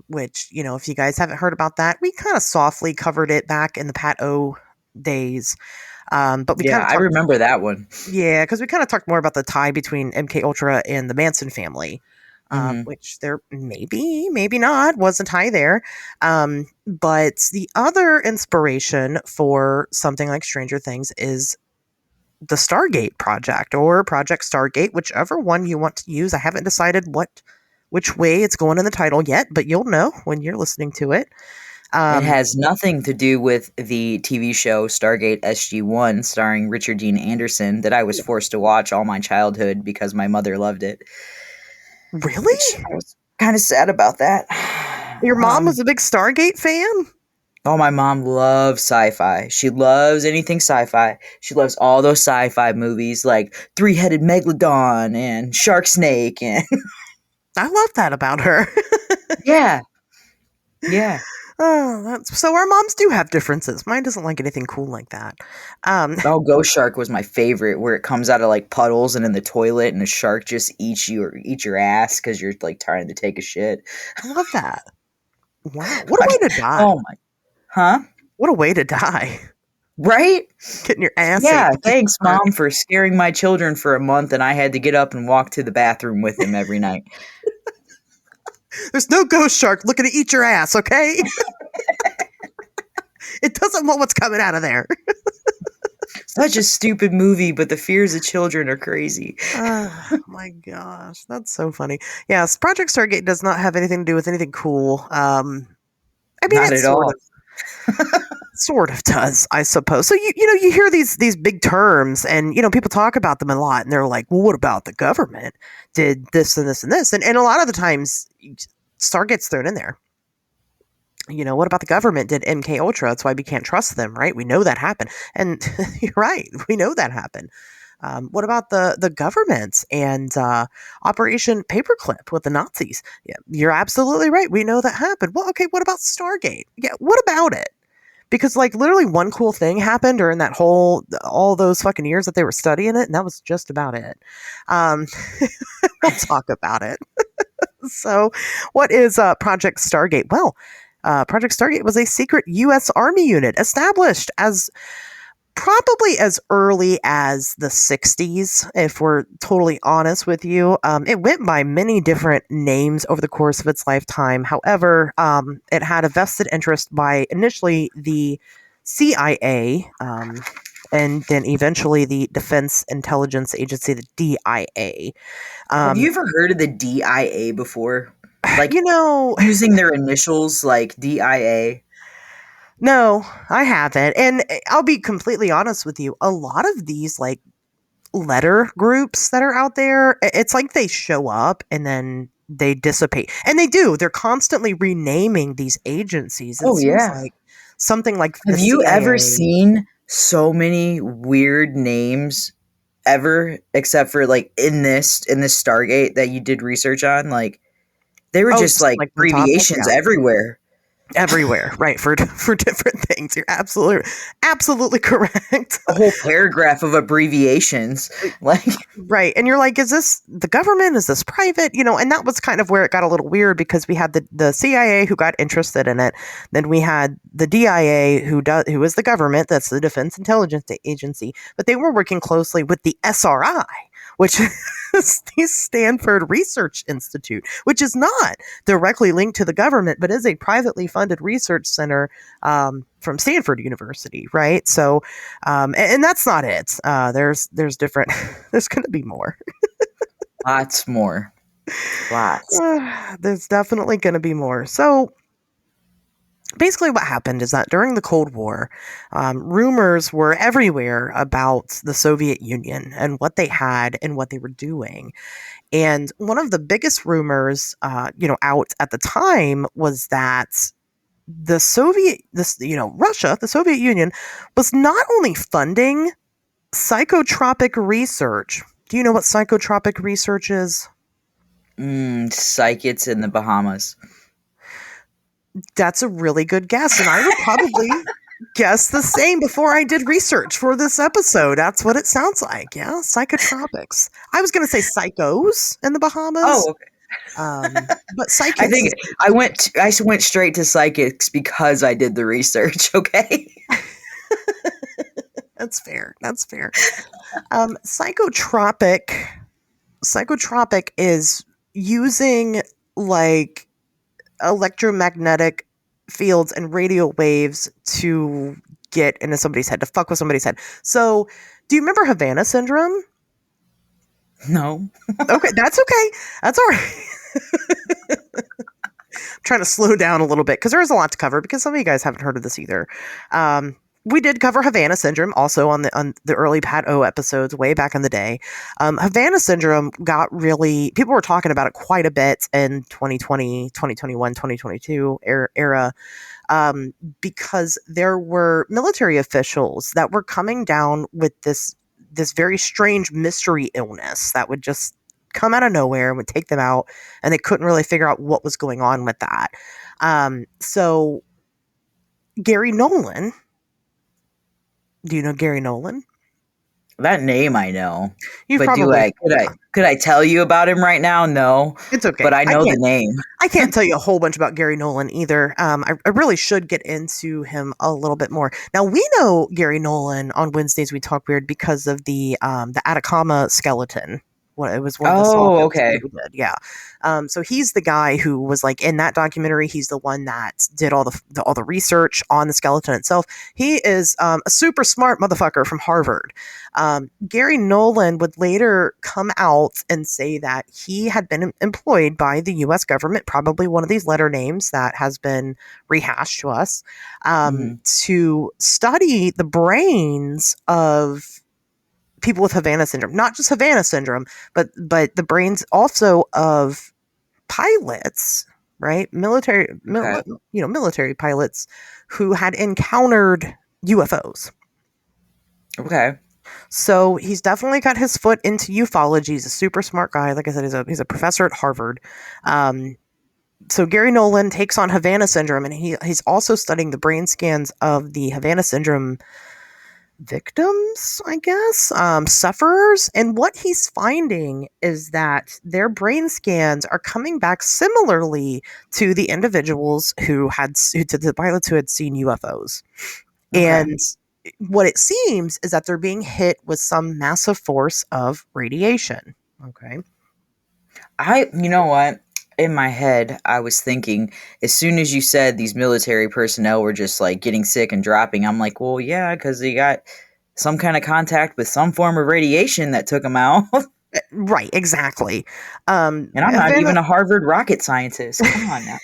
Which, if you guys haven't heard about that, we kind of softly covered it back in the Pat O days. But we I remember that one. Yeah, because we kind of talked more about the tie between MK Ultra and the Manson family, which there maybe not was a tie there. But the other inspiration for something like Stranger Things is the Stargate project or Project Stargate, whichever one you want to use. I haven't decided which way it's going in the title yet, but you'll know when you're listening to it. It has nothing to do with the TV show Stargate SG-1 starring Richard Dean Anderson that I was forced to watch all my childhood because my mother loved it. Really? I was kind of sad about that. Your mom was a big Stargate fan? Oh, my mom loves sci-fi. She loves anything sci-fi. She loves all those sci-fi movies like Three-Headed Megalodon and Shark Snake and I love that about her. Yeah. Oh, so our moms do have differences. Mine doesn't like anything cool like that. Ghost Shark was my favorite, where it comes out of like puddles and in the toilet, and the shark just eats you or eats your ass because you're like trying to take a shit. I love that. Wow, what a way to die! Oh my, huh? What a way to die! Right? Getting your ass. Yeah, ate. thanks, Mom, for scaring my children for a month, and I had to get up and walk to the bathroom with them every night. There's no ghost shark looking to eat your ass, okay? It doesn't want what's coming out of there. Such a stupid movie, but the fears of children are crazy. Oh my gosh, that's so funny. Yes, Project Stargate does not have anything to do with anything cool. I mean, Not at all. Sort of does, I suppose. So you hear these big terms, and people talk about them a lot, and they're like, well, what about the government did this and this and this, and a lot of the times Stargate's thrown in there. What about the government did MK Ultra? That's why we can't trust them, right? We know that happened, and you're right, we know that happened. What about the government and Operation Paperclip with the Nazis? Yeah, you're absolutely right. We know that happened. Well, okay, what about Stargate? Yeah, what about it? Because like literally one cool thing happened during that all those fucking years that they were studying it, and that was just about it. We'll talk about it. So, what is Project Stargate? Well, Project Stargate was a secret U.S. Army unit established as probably as early as the 60s, if we're totally honest with you. It went by many different names over the course of its lifetime. However, it had a vested interest by initially the CIA, and then eventually the Defense Intelligence Agency, the DIA. Have you ever heard of the DIA before? Like, using their initials like DIA? No, I haven't. And I'll be completely honest with you. A lot of these like letter groups that are out there, it's like they show up and then they dissipate. And they do. They're constantly renaming these agencies. It seems like something like Have the you CIA. ever seen so many weird names ever, except for like in this Stargate that you did research on? Like they were just like the topic, abbreviations everywhere. Everywhere, right, for different things. You're absolutely correct. A whole paragraph of abbreviations. Like, Right. And you're like, is this the government? Is this private? And that was kind of where it got a little weird, because we had the CIA who got interested in it. Then we had the DIA who is the government, that's the Defense Intelligence Agency, but they were working closely with the SRI, which is the Stanford Research Institute, which is not directly linked to the government, but is a privately funded research center from Stanford University, right? So, and that's not it. There's different. There's going to be more. lots more. Lots. There's definitely going to be more. So, basically what happened is that during the Cold War, rumors were everywhere about the Soviet Union and what they had and what they were doing. And one of the biggest rumors, out at the time was that Russia, the Soviet Union, was not only funding psychotropic research. Do you know what psychotropic research is? Psychics in the Bahamas. That's a really good guess, and I would probably guess the same before I did research for this episode. That's what it sounds like. Yeah, psychotropics. I was going to say psychos in the Bahamas. Oh, okay. But psychics. I think I went straight to psychics because I did the research. Okay. That's fair. Psychotropic is using like electromagnetic fields and radio waves to get into somebody's head, to fuck with somebody's head. So, do you remember Havana syndrome? No. Okay, that's okay. That's all right. I'm trying to slow down a little bit because there is a lot to cover, because some of you guys haven't heard of this either. We did cover Havana syndrome also on the early Pat O episodes way back in the day. Havana syndrome people were talking about it quite a bit in 2020, 2021, 2022 era, because there were military officials that were coming down with this very strange mystery illness that would just come out of nowhere and would take them out, and they couldn't really figure out what was going on with that. So Gary Nolan. Do you know Gary Nolan? That name I know. Could I tell you about him right now? No. It's okay. But I know the name. I can't tell you a whole bunch about Gary Nolan either. I really should get into him a little bit more. Now, we know Gary Nolan on Wednesdays We Talk Weird because of the Atacama skeleton. It was one of the songs okay. we did. Yeah. So he's the guy who was like in that documentary. He's the one that did all the research on the skeleton itself. He is a super smart motherfucker from Harvard. Gary Nolan would later come out and say that he had been employed by the U.S. government, probably one of these letter names that has been rehashed to us, to study the brains of people with Havana syndrome. Not just Havana syndrome, but the brains also of pilots, right? Military pilots who had encountered UFOs. Okay. So he's definitely got his foot into ufology. He's a super smart guy. Like I said, he's a professor at Harvard. So Gary Nolan takes on Havana syndrome, and he's also studying the brain scans of the Havana syndrome victims, I guess, sufferers. And what he's finding is that their brain scans are coming back similarly to the individuals to the pilots who had seen UFOs. Okay. And what it seems is that they're being hit with some massive force of radiation. Okay. You know what? In my head, I was thinking, as soon as you said these military personnel were just like getting sick and dropping, I'm like, well, yeah, because they got some kind of contact with some form of radiation that took them out. Right, exactly. And I'm not even a Harvard rocket scientist. Come on now.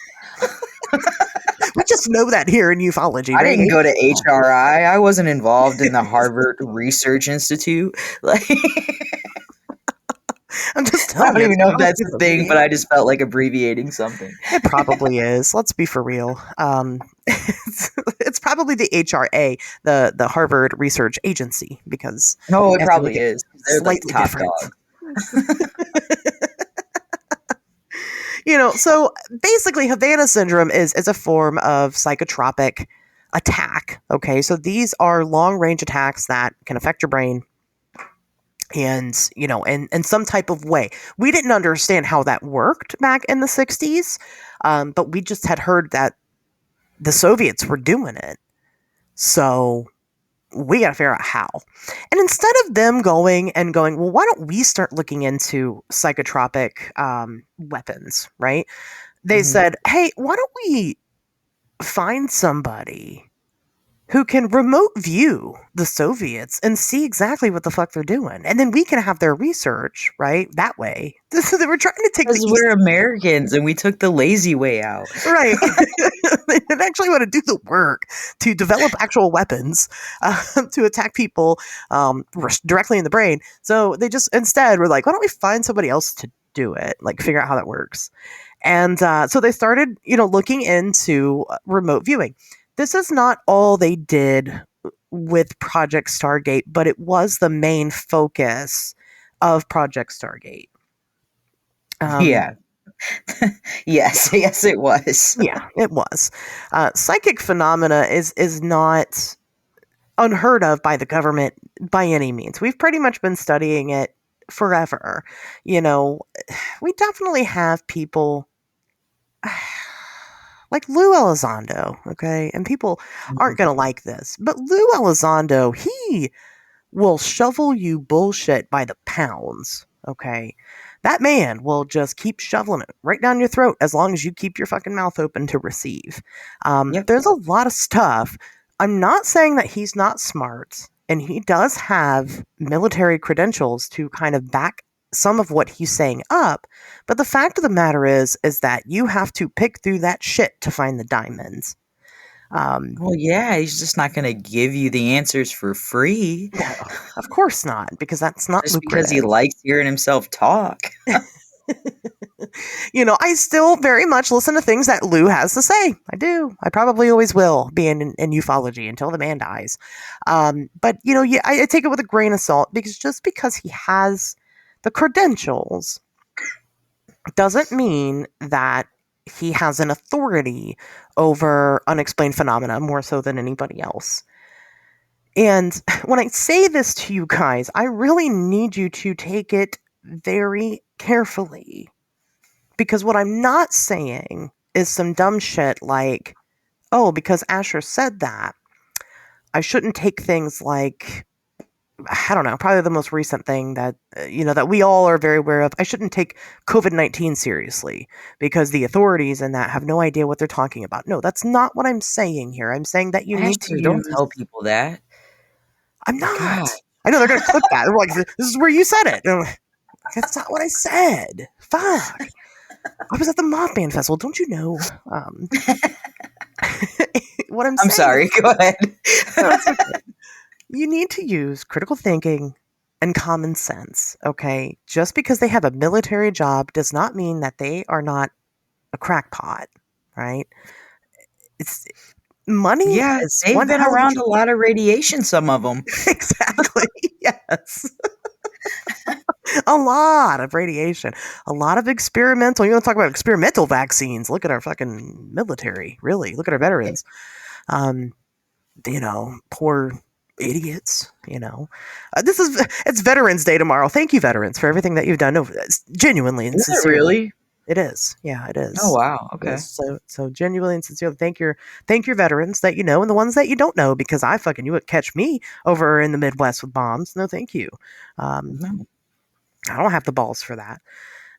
We just know that here in ufology. I didn't go to HRI. I wasn't involved in the Harvard Research Institute. Like, I'm just telling I don't even know if that's a thing, but I just felt like abbreviating something. It probably is. Let's be for real. It's probably the HRA, the Harvard Research Agency, because no, it probably is. They're slightly like top different. dog. So basically Havana syndrome is a form of psychotropic attack. Okay. So these are long range attacks that can affect your brain and, in some type of way. We didn't understand how that worked back in the 60s. But we just had heard that the Soviets were doing it. So we got to figure out how. And instead of them going, well, why don't we start looking into psychotropic weapons, right? They said, hey, why don't we find somebody who can remote view the Soviets and see exactly what the fuck they're doing. And then we can have their research, right? That way. So they were trying to take Because we're Americans and we took the lazy way out. Right. They didn't actually want to do the work to develop actual weapons to attack people directly in the brain. So they just instead were like, why don't we find somebody else to do it? Like figure out how that works. And so they started, looking into remote viewing. This is not all they did with Project Stargate, but it was the main focus of Project Stargate. Yeah. Yes, it was. Yeah, it was. Psychic phenomena is not unheard of by the government by any means. We've pretty much been studying it forever. We definitely have people like Lou Elizondo, okay? And people aren't going to like this, but Lou Elizondo, he will shovel you bullshit by the pounds, okay? That man will just keep shoveling it right down your throat as long as you keep your fucking mouth open to receive. There's a lot of stuff. I'm not saying that he's not smart, and he does have military credentials to kind of back some of what he's saying up, but the fact of the matter is that you have to pick through that shit to find the diamonds. Well, yeah, he's just not going to give you the answers for free. No, of course not, because that's not just lucrative. because he likes hearing himself talk. I still very much listen to things that Lou has to say. I do. I probably always will be in ufology until the man dies. But, I take it with a grain of salt because just because he has the credentials doesn't mean that he has an authority over unexplained phenomena more so than anybody else. And when I say this to you guys, I really need you to take it very carefully. Because what I'm not saying is some dumb shit like, oh, because Asher said that, I shouldn't take things like, I don't know, probably the most recent thing that, that we all are very aware of. I shouldn't take COVID-19 seriously because the authorities and that have no idea what they're talking about. No, that's not what I'm saying here. I'm saying that you need to Don't tell people that. I'm not. God. I know they're going to clip that. They're like, this is where you said it. Like, that's not what I said. Fuck. I was at the Mothman Festival. Don't you know? What I'm saying. I'm sorry. Go ahead. No, it's okay. You need to use critical thinking and common sense, okay? Just because they have a military job does not mean that they are not a crackpot, right? It's money. Yeah, they've been around a lot of radiation, some of them. Exactly. Yes. A lot of radiation. A lot of experimental. You want to talk about experimental vaccines? Look at our fucking military. Really. Look at our veterans. Poor idiots, it's Veterans Day tomorrow. Thank you, veterans, for everything that you've done. No, genuinely and Is it sincerely. really? It is. Yeah, it is. Oh, wow. Okay. So genuinely and sincerely, thank your veterans that and the ones that you don't know, because you would catch me over in the Midwest with bombs. No, thank you. No. I don't have the balls for that.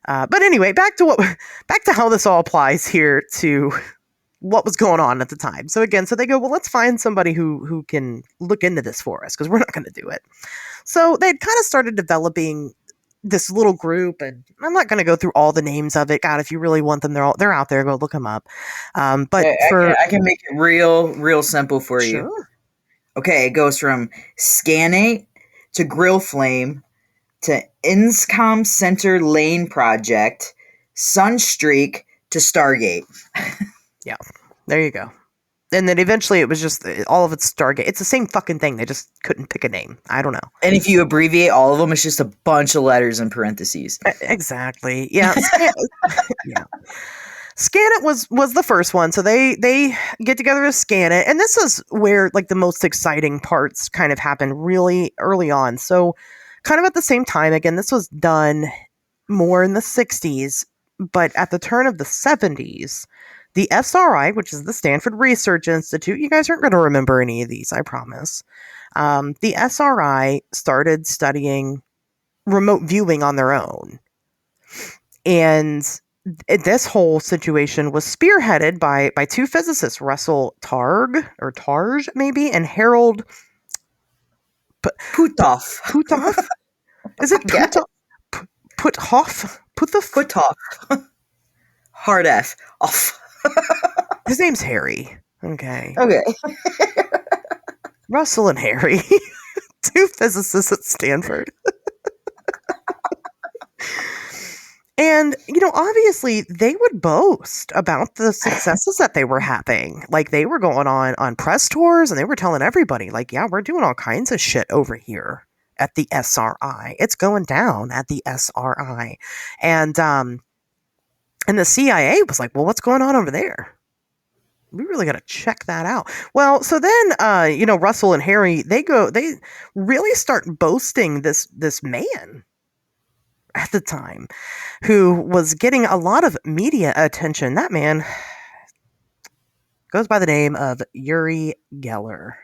But anyway, back to how this all applies here to what was going on at the time. So they go, well, let's find somebody who can look into this for us, because we're not going to do it. So they'd kind of started developing this little group, and I'm not going to go through all the names of it. God, if you really want them, they're out there. Go look them up. But I can make it real simple for you. Sure. Okay, it goes from Scanate to Grill Flame to Inscom Center Lane Project, Sunstreak to Stargate. Yeah, there you go. And then eventually it was just all of it's Stargate. It's the same fucking thing. They just couldn't pick a name. I don't know. And if you abbreviate all of them, it's just a bunch of letters in parentheses. Exactly. Yeah. Yeah. Scan It was the first one. So they get together to scan it. And this is where like the most exciting parts kind of happen really early on. So kind of at the same time, again, this was done more in the 60s, but at the turn of the 70s, the SRI, which is the Stanford Research Institute, you guys aren't going to remember any of these, I promise. The SRI started studying remote viewing on their own. And this whole situation was spearheaded by two physicists, Russell Targ maybe, and Harold Puthoff. Puthoff? Is it Yeah. Puthoff? Puthoff. Hard F. Off. His name's Harry. Okay. Okay. Russell and Harry. Two physicists at Stanford. And, obviously they would boast about the successes that they were having. Like, they were going on press tours and they were telling everybody, like, yeah, we're doing all kinds of shit over here at the SRI. It's going down at the SRI. And the CIA was like, well, what's going on over there? We really got to check that out. Well, so then, Russell and Harry, they really start boasting this man at the time who was getting a lot of media attention. That man goes by the name of Uri Geller.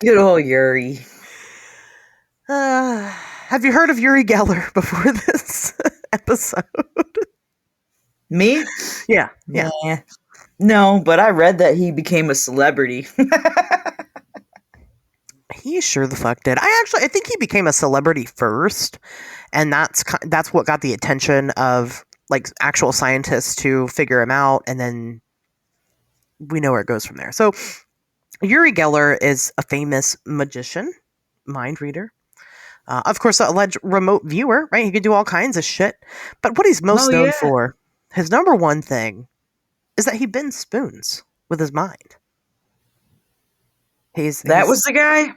Good old Yuri. Have you heard of Uri Geller before this episode? Me? Yeah. Nah. No, but I read that he became a celebrity. He sure the fuck did. I think he became a celebrity first, and that's what got the attention of like actual scientists to figure him out, and then we know where it goes from there. So Uri Geller is a famous magician, mind reader, of course, an alleged remote viewer. Right, he could do all kinds of shit. But what he's most known for, his number one thing, is that he bends spoons with his mind. That was the guy?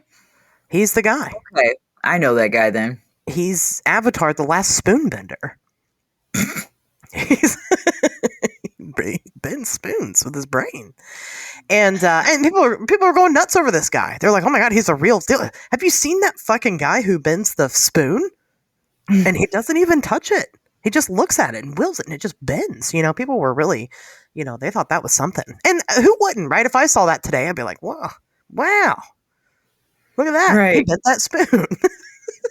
He's the guy. Okay, I know that guy then. He's Avatar, the last spoon bender. He bends spoons with his brain. And people are going nuts over this guy. They're like, oh my God, he's a real deal. Have you seen that fucking guy who bends the spoon? And he doesn't even touch it. He just looks at it and wills it and it just bends. People were really, they thought that was something. And who wouldn't, right? If I saw that today, I'd be like, wow. Look at that. Right. He bent that spoon.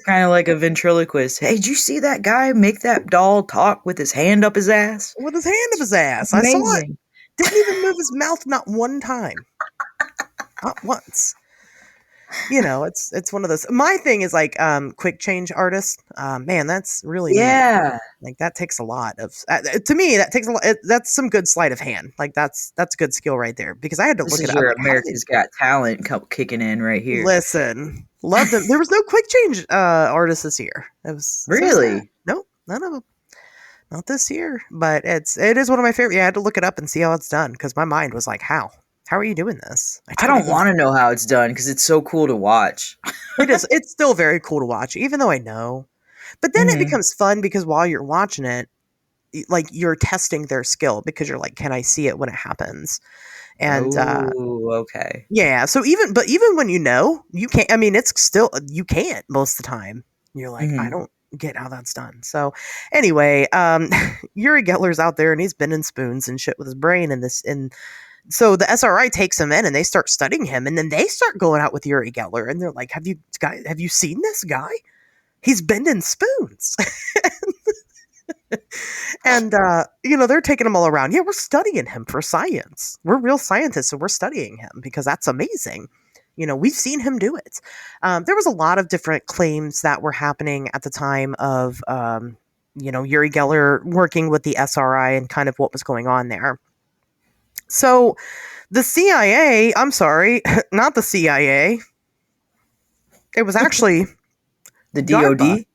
Kind of like a ventriloquist. Hey, did you see that guy make that doll talk with his hand up his ass? With his hand up his ass. I saw it. Didn't even move his mouth not one time. Not once. It's one of those. My thing is like quick change artist. Man, that's really neat. Like that takes a lot of. To me, that takes a lot. That's some good sleight of hand. Like that's good skill right there. Because I had to look it up. Your America's Got Talent kicking in right here. Listen, love them. There was no quick change artists this year. It was really nope, none of them. Not this year, but it is one of my favorite. Yeah, I had to look it up and see how it's done because my mind was like, how are you doing this? I don't want to know how it's done because it's so cool to watch. It is. It's still very cool to watch, even though I know. But then it becomes fun because while you're watching it, like you're testing their skill because you're like, can I see it when it happens? And okay. Yeah. So even when you can't. I mean, it's still you can't most of the time. You're like, I don't get how that's done. So anyway, Uri Geller's out there and he's bending spoons and shit with his brain and so the SRI takes him in and they start studying him and then they start going out with Uri Geller and they're like, have you seen this guy? He's bending spoons. And they're taking him all around. Yeah, we're studying him for science. We're real scientists, so we're studying him because that's amazing. We've seen him do it. There was a lot of different claims that were happening at the time of, Uri Geller working with the SRI and kind of what was going on there. So the CIA, I'm sorry, not the CIA. It was actually the DOD. DARPA.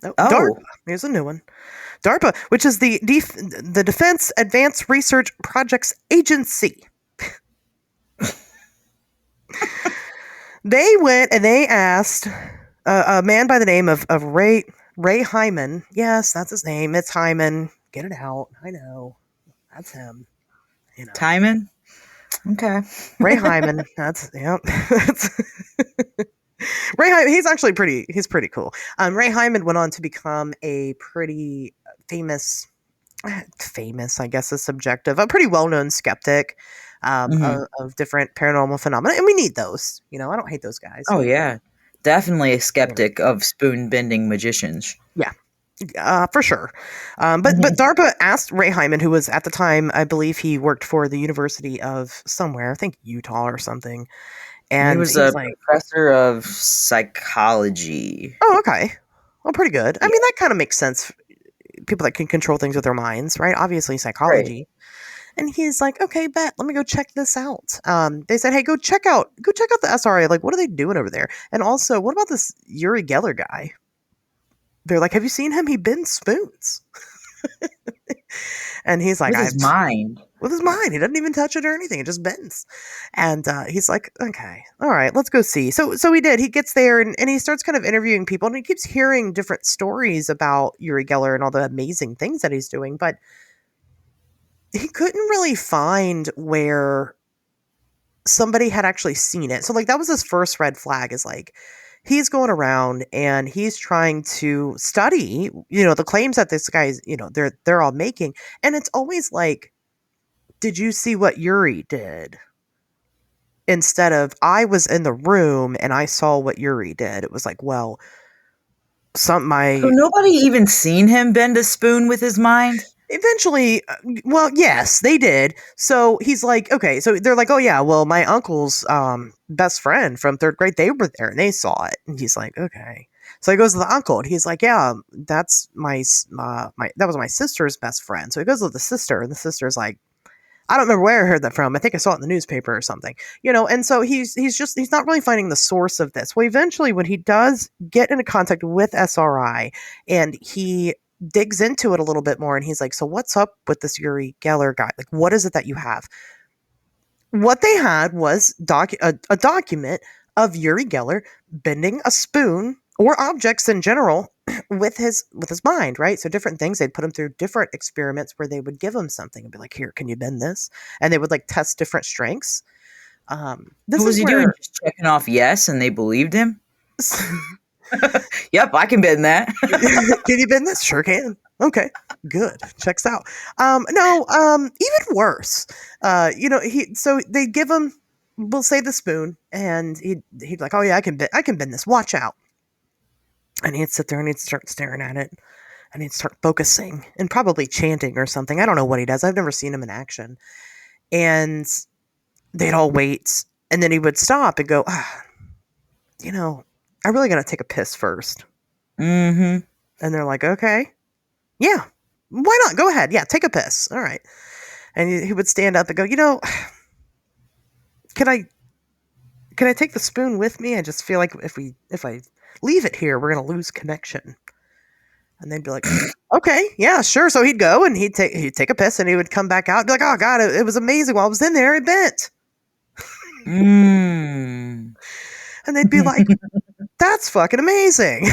DARPA. Here's a new one. DARPA, which is the Defense Advanced Research Projects Agency. They went and they asked a man by the name of Ray Hyman. Yes, that's his name. It's Hyman. Get it out. I know. That's him. You know. Timon? Okay. Ray Hyman. That's, yep. Ray Hyman, he's pretty cool. Ray Hyman went on to become a pretty famous, I guess is subjective, a pretty well-known skeptic of different paranormal phenomena. And we need those. You know, I don't hate those guys. Oh, yeah. Definitely a skeptic of spoon-bending magicians. Yeah. For sure. But DARPA asked Ray Hyman, who was at the time, I believe he worked for the University of somewhere, I think Utah or something. And he was a professor of psychology. Oh, okay. Well, pretty good. I mean, that kind of makes sense. People that can control things with their minds, right? Obviously, psychology. Right. And he's like, okay, bet. Let me go check this out. They said, hey, go check out the SRA. Like, what are they doing over there? And also, what about this Uri Geller guy? They're like, have you seen him? He bends spoons. And he's like, with his mind. With his mind. He doesn't even touch it or anything. It just bends. And he's like, okay, all right, let's go see. So he did. He gets there and he starts kind of interviewing people. And he keeps hearing different stories about Uri Geller and all the amazing things that he's doing. But he couldn't really find where somebody had actually seen it. So, like, that was his first red flag, is like, he's going around and he's trying to study, you know, the claims that this guy's, you know, they're all making. And it's always like, did you see what Uri did? Instead of, I was in the room and I saw what Uri did. It was like, well, So nobody even seen him bend a spoon with his mind? Eventually, well, yes, they did. So he's like, okay, so they're like, oh yeah, well, my uncle's best friend from third grade, they were there and they saw it. And he's like, okay. So he goes to the uncle and he's like, yeah, that's that was my sister's best friend. So he goes to the sister and the sister's like, I don't remember where I heard that from. I think I saw it in the newspaper or something, you know? And so he's not really finding the source of this. Well, eventually when he does get into contact with SRI and he digs into it a little bit more and he's like, so what's up with this Uri Geller guy? Like, what is it that you have? What they had was a document of Uri Geller bending a spoon or objects in general with his mind, right? So different things, they'd put him through different experiments where they would give him something and be like, here, can you bend this? And they would like test different strengths. What was he doing? Just checking off yes, and they believed him? Yep, I can bend that. Can you bend this? Sure can. Okay, good. Checks out. Even worse. So they give him, we'll say, the spoon, and he'd like, oh yeah, I can bend this. Watch out. And he'd sit there and he'd start staring at it, and he'd start focusing and probably chanting or something. I don't know what he does. I've never seen him in action. And they'd all wait, and then he would stop and go, I really got to take a piss first. Mm-hmm. And they're like, okay, yeah, why not? Go ahead. Yeah, take a piss. All right. And he would stand up and go, can I take the spoon with me? I just feel like if I leave it here, we're going to lose connection. And they'd be like, okay, yeah, sure. So he'd go and he'd take a piss and he would come back out and be like, oh God, it was amazing. While I was in there, it bent. Mm. And they'd be like, that's fucking amazing.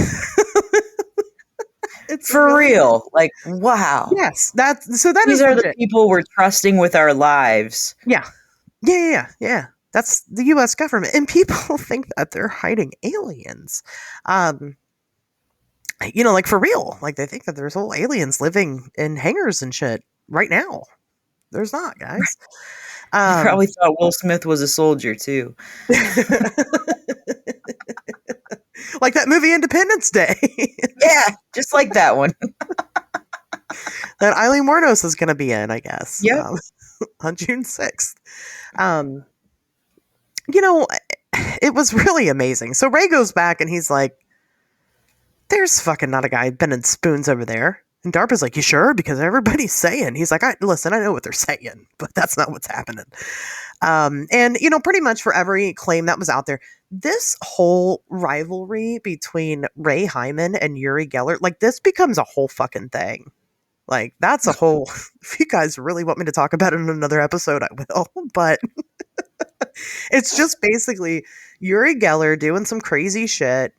It's for real. Like, wow. Yes. These are the people we're trusting with our lives. Yeah. Yeah. That's the U.S. government. And people think that they're hiding aliens. Like for real. Like they think that there's whole aliens living in hangars and shit right now. There's not, guys. I probably thought Will Smith was a soldier too. Like that movie Independence Day. Yeah, just like that one. That Eileen Wuornos is going to be in, I guess. Yeah. On June 6th. It was really amazing. So Ray goes back and he's like, there's fucking not a guy bending spoons over there. And DARPA's like, you sure? Because everybody's saying. He's like, listen, I know what they're saying, but that's not what's happening. And pretty much for every claim that was out there, this whole rivalry between Ray Hyman and Uri Geller, like this becomes a whole fucking thing. Like, that's a whole, if you guys really want me to talk about it in another episode, I will. But it's just basically Uri Geller doing some crazy shit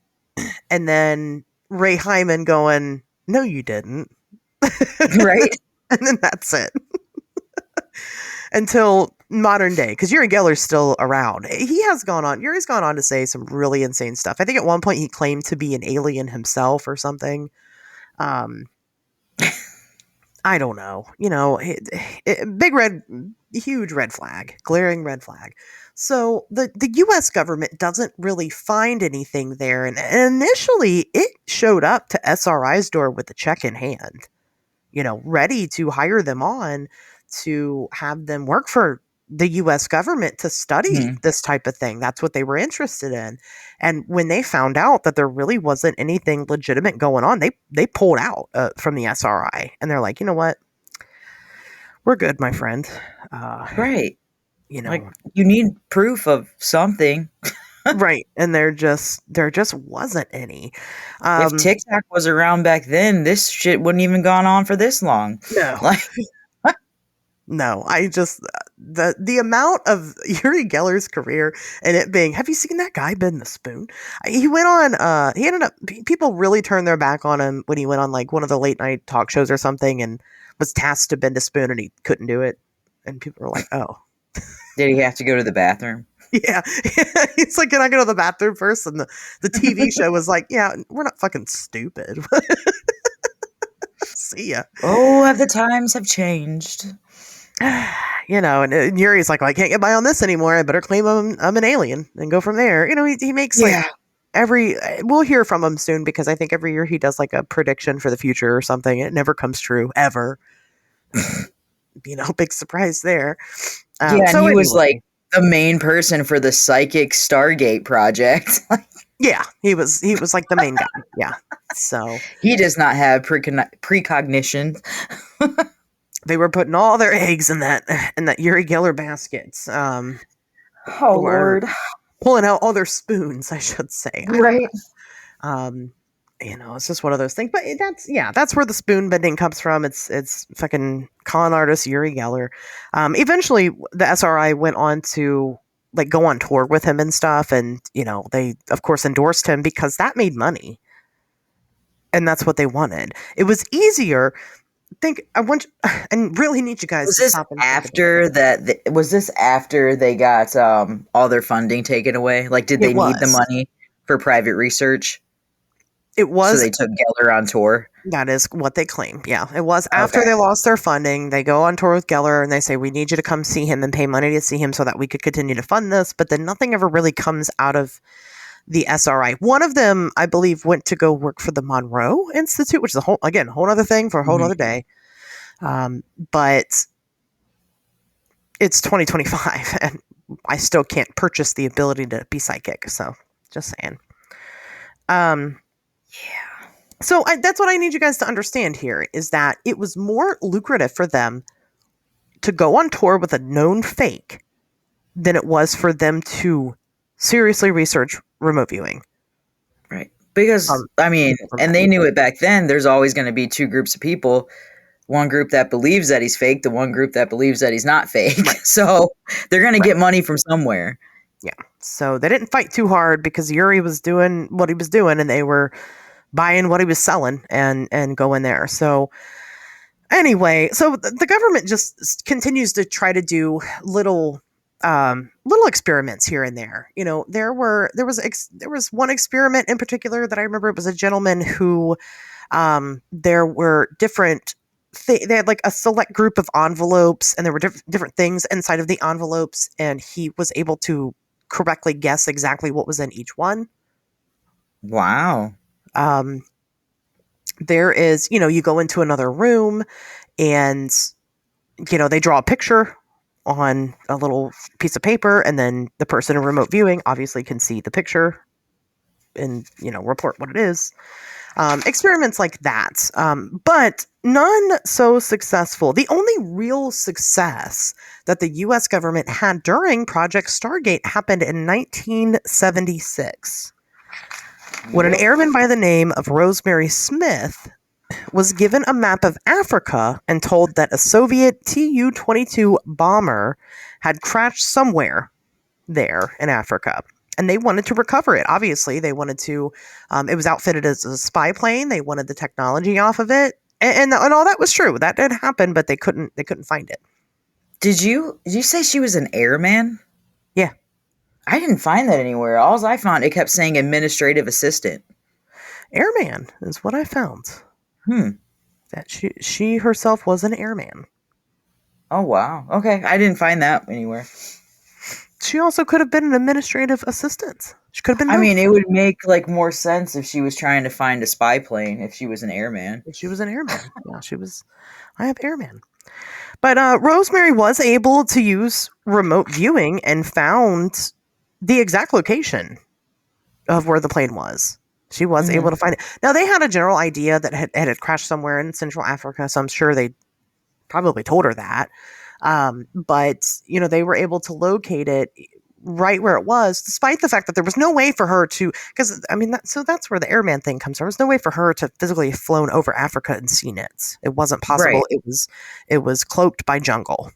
and then Ray Hyman going, no, you didn't. Right. And then that's it. Until modern day, because Uri Geller's still around. Yuri's gone on to say some really insane stuff. I think at one point he claimed to be an alien himself or something. I don't know. Huge red flag, glaring red flag. So the U.S. government doesn't really find anything there. And initially it showed up to SRI's door with a check in hand, ready to hire them on to have them work for the U.S. government to study this type of thing. That's what they were interested in. And when they found out that there really wasn't anything legitimate going on, they pulled out from the SRI. And they're like, you know what? We're good, my friend. Right. Like, you need proof of something. Right. And there just wasn't any. If TikTok was around back then, this shit wouldn't even gone on for this long. No. Like, no, I just the amount of Uri Geller's career and it being, have you seen that guy bend the spoon? He went on he ended up, people really turned their back on him when he went on like one of the late night talk shows or something and was tasked to bend a spoon and he couldn't do it. And people were like, oh. Did he have to go to the bathroom? Yeah. He's like, can I go to the bathroom first? And the TV show was like, yeah, we're not fucking stupid. See ya. Oh, have the times have changed. And Yuri's like, well, I can't get by on this anymore. I better claim I'm an alien and go from there. He makes like we'll hear from him soon because I think every year he does like a prediction for the future or something. It never comes true ever. Big surprise there. He was like the main person for the psychic Stargate project. Yeah, he was like the main guy. Yeah. So he does not have precognition. They were putting all their eggs in that Uri Geller baskets. Oh Lord. Pulling out all their spoons, I should say. Right. It's just one of those things. But that's where the spoon bending comes from. It's fucking con artist Uri Geller. Eventually the SRI went on to like go on tour with him and stuff, and they of course endorsed him because that made money. And that's what they wanted. It was easier. And really need you guys to stop. Was this after they got all their funding taken away? Like, did they need the money for private research? It was. So they took Geller on tour? That is what they claim. Yeah. It was after they lost their funding. They go on tour with Geller and they say, we need you to come see him and pay money to see him so that we could continue to fund this. But then nothing ever really comes out of the SRI. One of them, I believe, went to go work for the Monroe Institute, which is a whole other thing for a whole other day. But it's 2025 and I still can't purchase the ability to be psychic. So just saying. So that's what I need you guys to understand here is that it was more lucrative for them to go on tour with a known fake than it was for them to seriously research remote viewing. Right. Because, and they knew it back then, there's always going to be two groups of people. One group that believes that he's fake, the one group that believes that he's not fake. Right. So they're going to get money from somewhere. Yeah. So they didn't fight too hard because Uri was doing what he was doing and they were buying what he was selling and going there. So anyway, so the government just continues to try to do little experiments here and there. There was one experiment in particular that I remember. It was a gentleman who there were different they had like a select group of envelopes and there were different things inside of the envelopes and he was able to correctly guess exactly what was in each one. Wow. There is, you go into another room and, they draw a picture on a little piece of paper and then the person in remote viewing obviously can see the picture and, report what it is. Experiments like that. But none so successful. The only real success that the U.S. government had during Project Stargate happened in 1976. When an airman by the name of Rosemary Smith was given a map of Africa and told that a Soviet Tu-22 bomber had crashed somewhere there in Africa. And they wanted to recover it. Obviously, they wanted to. It was outfitted as a spy plane. They wanted the technology off of it, and all that was true. That did happen, but they couldn't find it. Did you say she was an airman? Yeah. I didn't find that anywhere. All I found, it kept saying administrative assistant. Airman is what I found. Hmm. That she herself was an airman. Oh, wow. Okay. I didn't find that anywhere. She also could have been an administrative assistant. She could have been. I mean, it would make like more sense if she was trying to find a spy plane, if she was an airman. If she was an airman. Yeah, she was. I have airman. But Rosemary was able to use remote viewing and found the exact location of where the plane was. She was able to find it. Now, they had a general idea that it had crashed somewhere in Central Africa, so I'm sure they probably told her that. But, they were able to locate it right where it was, despite the fact that there was no way for her to, because, that's where the airman thing comes from. There was no way for her to physically have flown over Africa and seen it. It wasn't possible. Right. It was cloaked by jungle.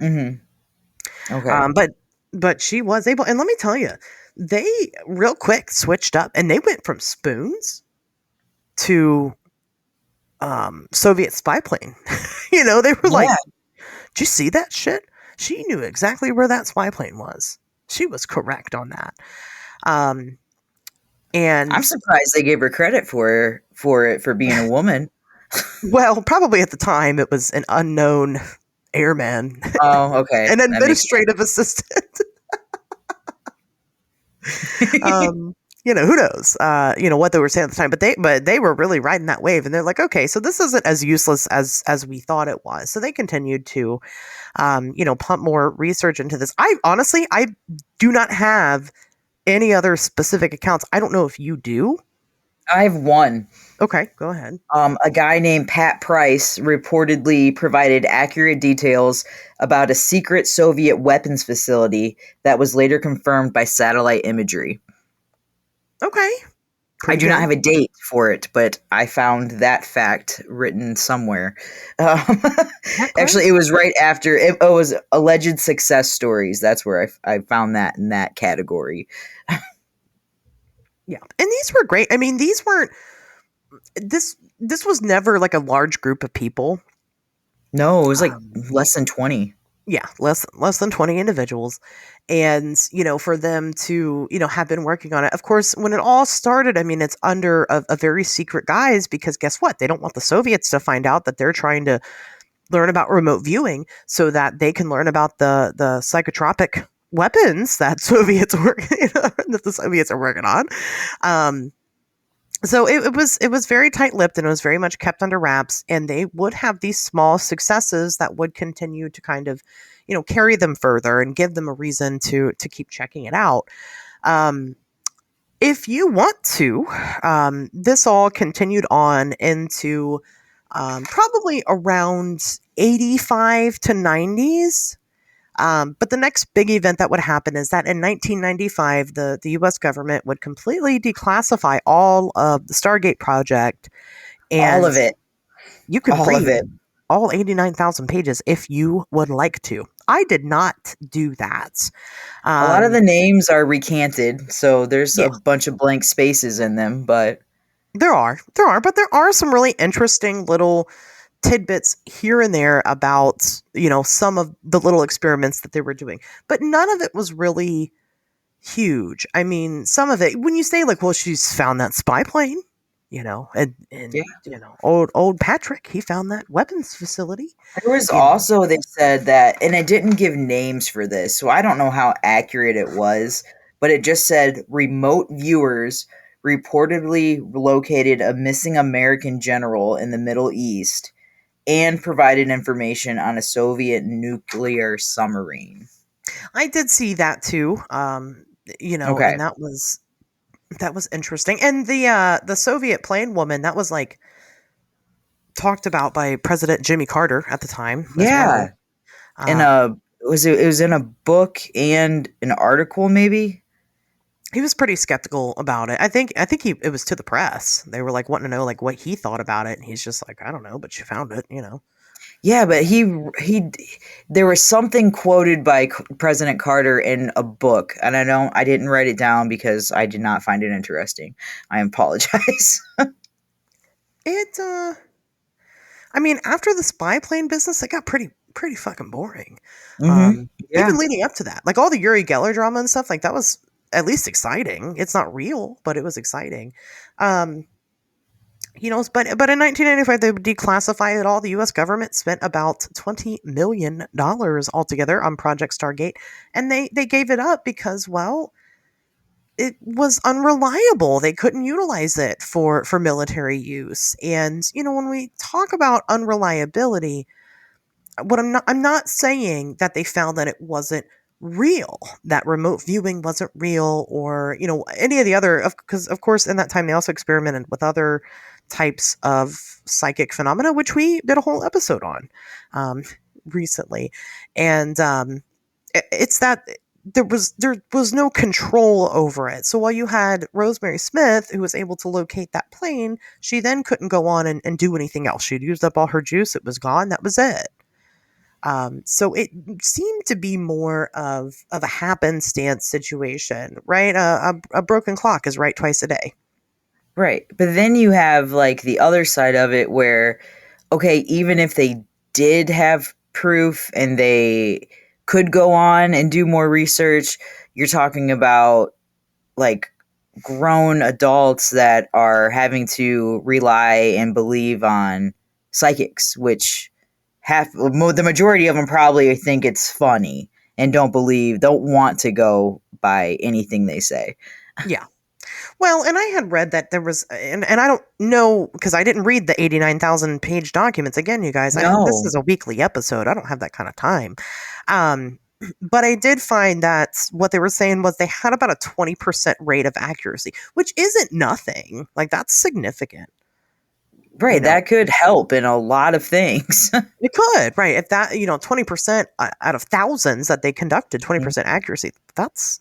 Mm-hmm. Okay. But she was able, and let me tell you, they real quick switched up, and they went from spoons to Soviet spy plane. They were like, did you see that shit? She knew exactly where that spy plane was. She was correct on that. And I'm surprised they gave her credit for being a woman. Well, probably at the time it was an unknown airman. Oh, okay. An administrative assistant. Who knows? What they were saying at the time, but they were really riding that wave, and they're like, okay, so this isn't as useless as we thought it was. So they continued to, pump more research into this. I do not have any other specific accounts. I don't know if you do. I have one. Okay, go ahead. A guy named Pat Price reportedly provided accurate details about a secret Soviet weapons facility that was later confirmed by satellite imagery. Okay. I do not have a date for it, but I found that fact written somewhere. Actually, it was right after it was alleged success stories. That's where I found that in that category. Yeah, and these were great. I mean, these weren't. This was never like a large group of people. No, it was like less than 20. Yeah, less than 20 individuals. And, for them to, have been working on it. Of course, when it all started, it's under a very secret guise, because guess what? They don't want the Soviets to find out that they're trying to learn about remote viewing so that they can learn about the psychotropic weapons that that the Soviets are working on. So it was very tight-lipped, and it was very much kept under wraps, and they would have these small successes that would continue to kind of, carry them further and give them a reason to keep checking it out. If you want to, this all continued on into probably around 85 to 90s. But the next big event that would happen is that in 1995, the U.S. government would completely declassify all of the Stargate project. And all of it. You could read all 89,000 pages if you would like to. I did not do that. A lot of the names are recanted, so there's a bunch of blank spaces in them, but... There are, but there are some really interesting little tidbits here and there about, some of the little experiments that they were doing. But none of it was really huge. Some of it, when you say like, well, she's found that spy plane, old Patrick, he found that weapons facility. There was also, they said that, and it didn't give names for this, so I don't know how accurate it was, but it just said remote viewers reportedly located a missing American general in the Middle East and provided information on a Soviet nuclear submarine. I did see that too. And that was interesting. And the Soviet plane woman, that was like talked about by President Jimmy Carter at the time. Yeah. Well. It was in a book and an article, maybe. he was pretty skeptical about it. I think it was to the press. They were like wanting to know like what he thought about it, and he's just like, I don't know, but you found it, you know. Yeah, but there was something quoted by President Carter in a book, and I didn't write it down because I did not find it interesting. I apologize. It I mean, after the spy plane business, it got pretty fucking boring. Yeah. Even leading up to that, like all the Uri Geller drama and stuff, like that was at least exciting. It's not real, but it was exciting. You know, but in 1995 they declassified it all. The U.S. government spent about $20 million altogether on Project Stargate, and they gave it up because, well, it was unreliable. They couldn't utilize it for military use. And you know, when we talk about unreliability, what I'm not saying that they found that it wasn't real, that remote viewing wasn't real, or you know, any of the other, because of course in that time they also experimented with other types of psychic phenomena, which we did a whole episode on recently. And it's that there was no control over it. So while you had Rosemary Smith, who was able to locate that plane, she then couldn't go on and do anything else. She'd used up all her juice. It was gone. That was it. So it seemed to be more of a happenstance situation, right? A broken clock is right twice a day. Right. But then you have like the other side of it where, okay, even if they did have proof and they could go on and do more research, you're talking about like grown adults that are having to rely and believe on psychics, which the majority of them probably think it's funny and don't want to go by anything they say. Yeah. Well, and I had read that there was, and I don't know, because I didn't read the 89,000 page documents. Again, you guys, No. this is a weekly episode. I don't have that kind of time. But I did find that what they were saying was they had about a 20% rate of accuracy, which isn't nothing. Like, that's significant. Right, You know? that could help in a lot of things. It could, right? If that, 20% out of thousands that they conducted, 20% accuracy, that's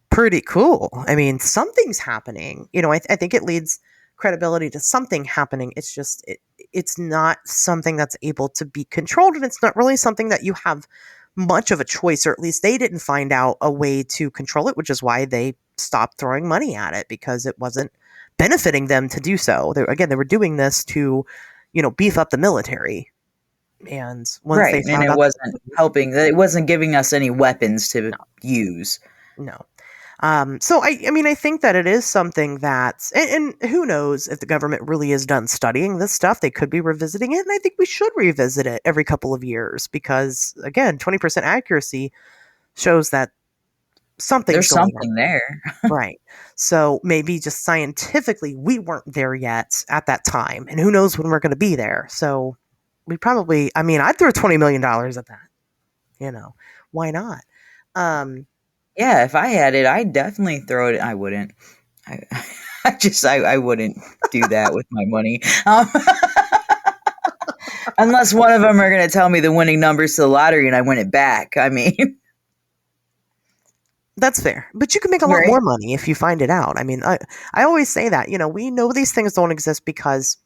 pretty cool. I mean, something's happening. I think it leads credibility to something happening. It's just it's not something that's able to be controlled, and it's not really something that you have much of a choice, or at least they didn't find out a way to control it, which is why they stopped throwing money at it, because it wasn't benefiting them to do so. They were doing this to, beef up the military. And once right, they found and it out wasn't helping. It wasn't giving us any weapons to use. no. So I think that it is something that, and who knows if the government really is done studying this stuff, they could be revisiting it. And I think we should revisit it every couple of years, because again, 20% accuracy shows that There's going something on. there. Right. So maybe just scientifically, we weren't there yet at that time. And who knows when we're going to be there. So we probably, I'd throw $20 million at that. Why not? Yeah, if I had it, I'd definitely throw it. I wouldn't. I wouldn't do that with my money. Unless one of them are going to tell me the winning numbers to the lottery and I win it back. I mean, that's fair. But you can make a lot more money if you find it out. I always say that, we know these things don't exist because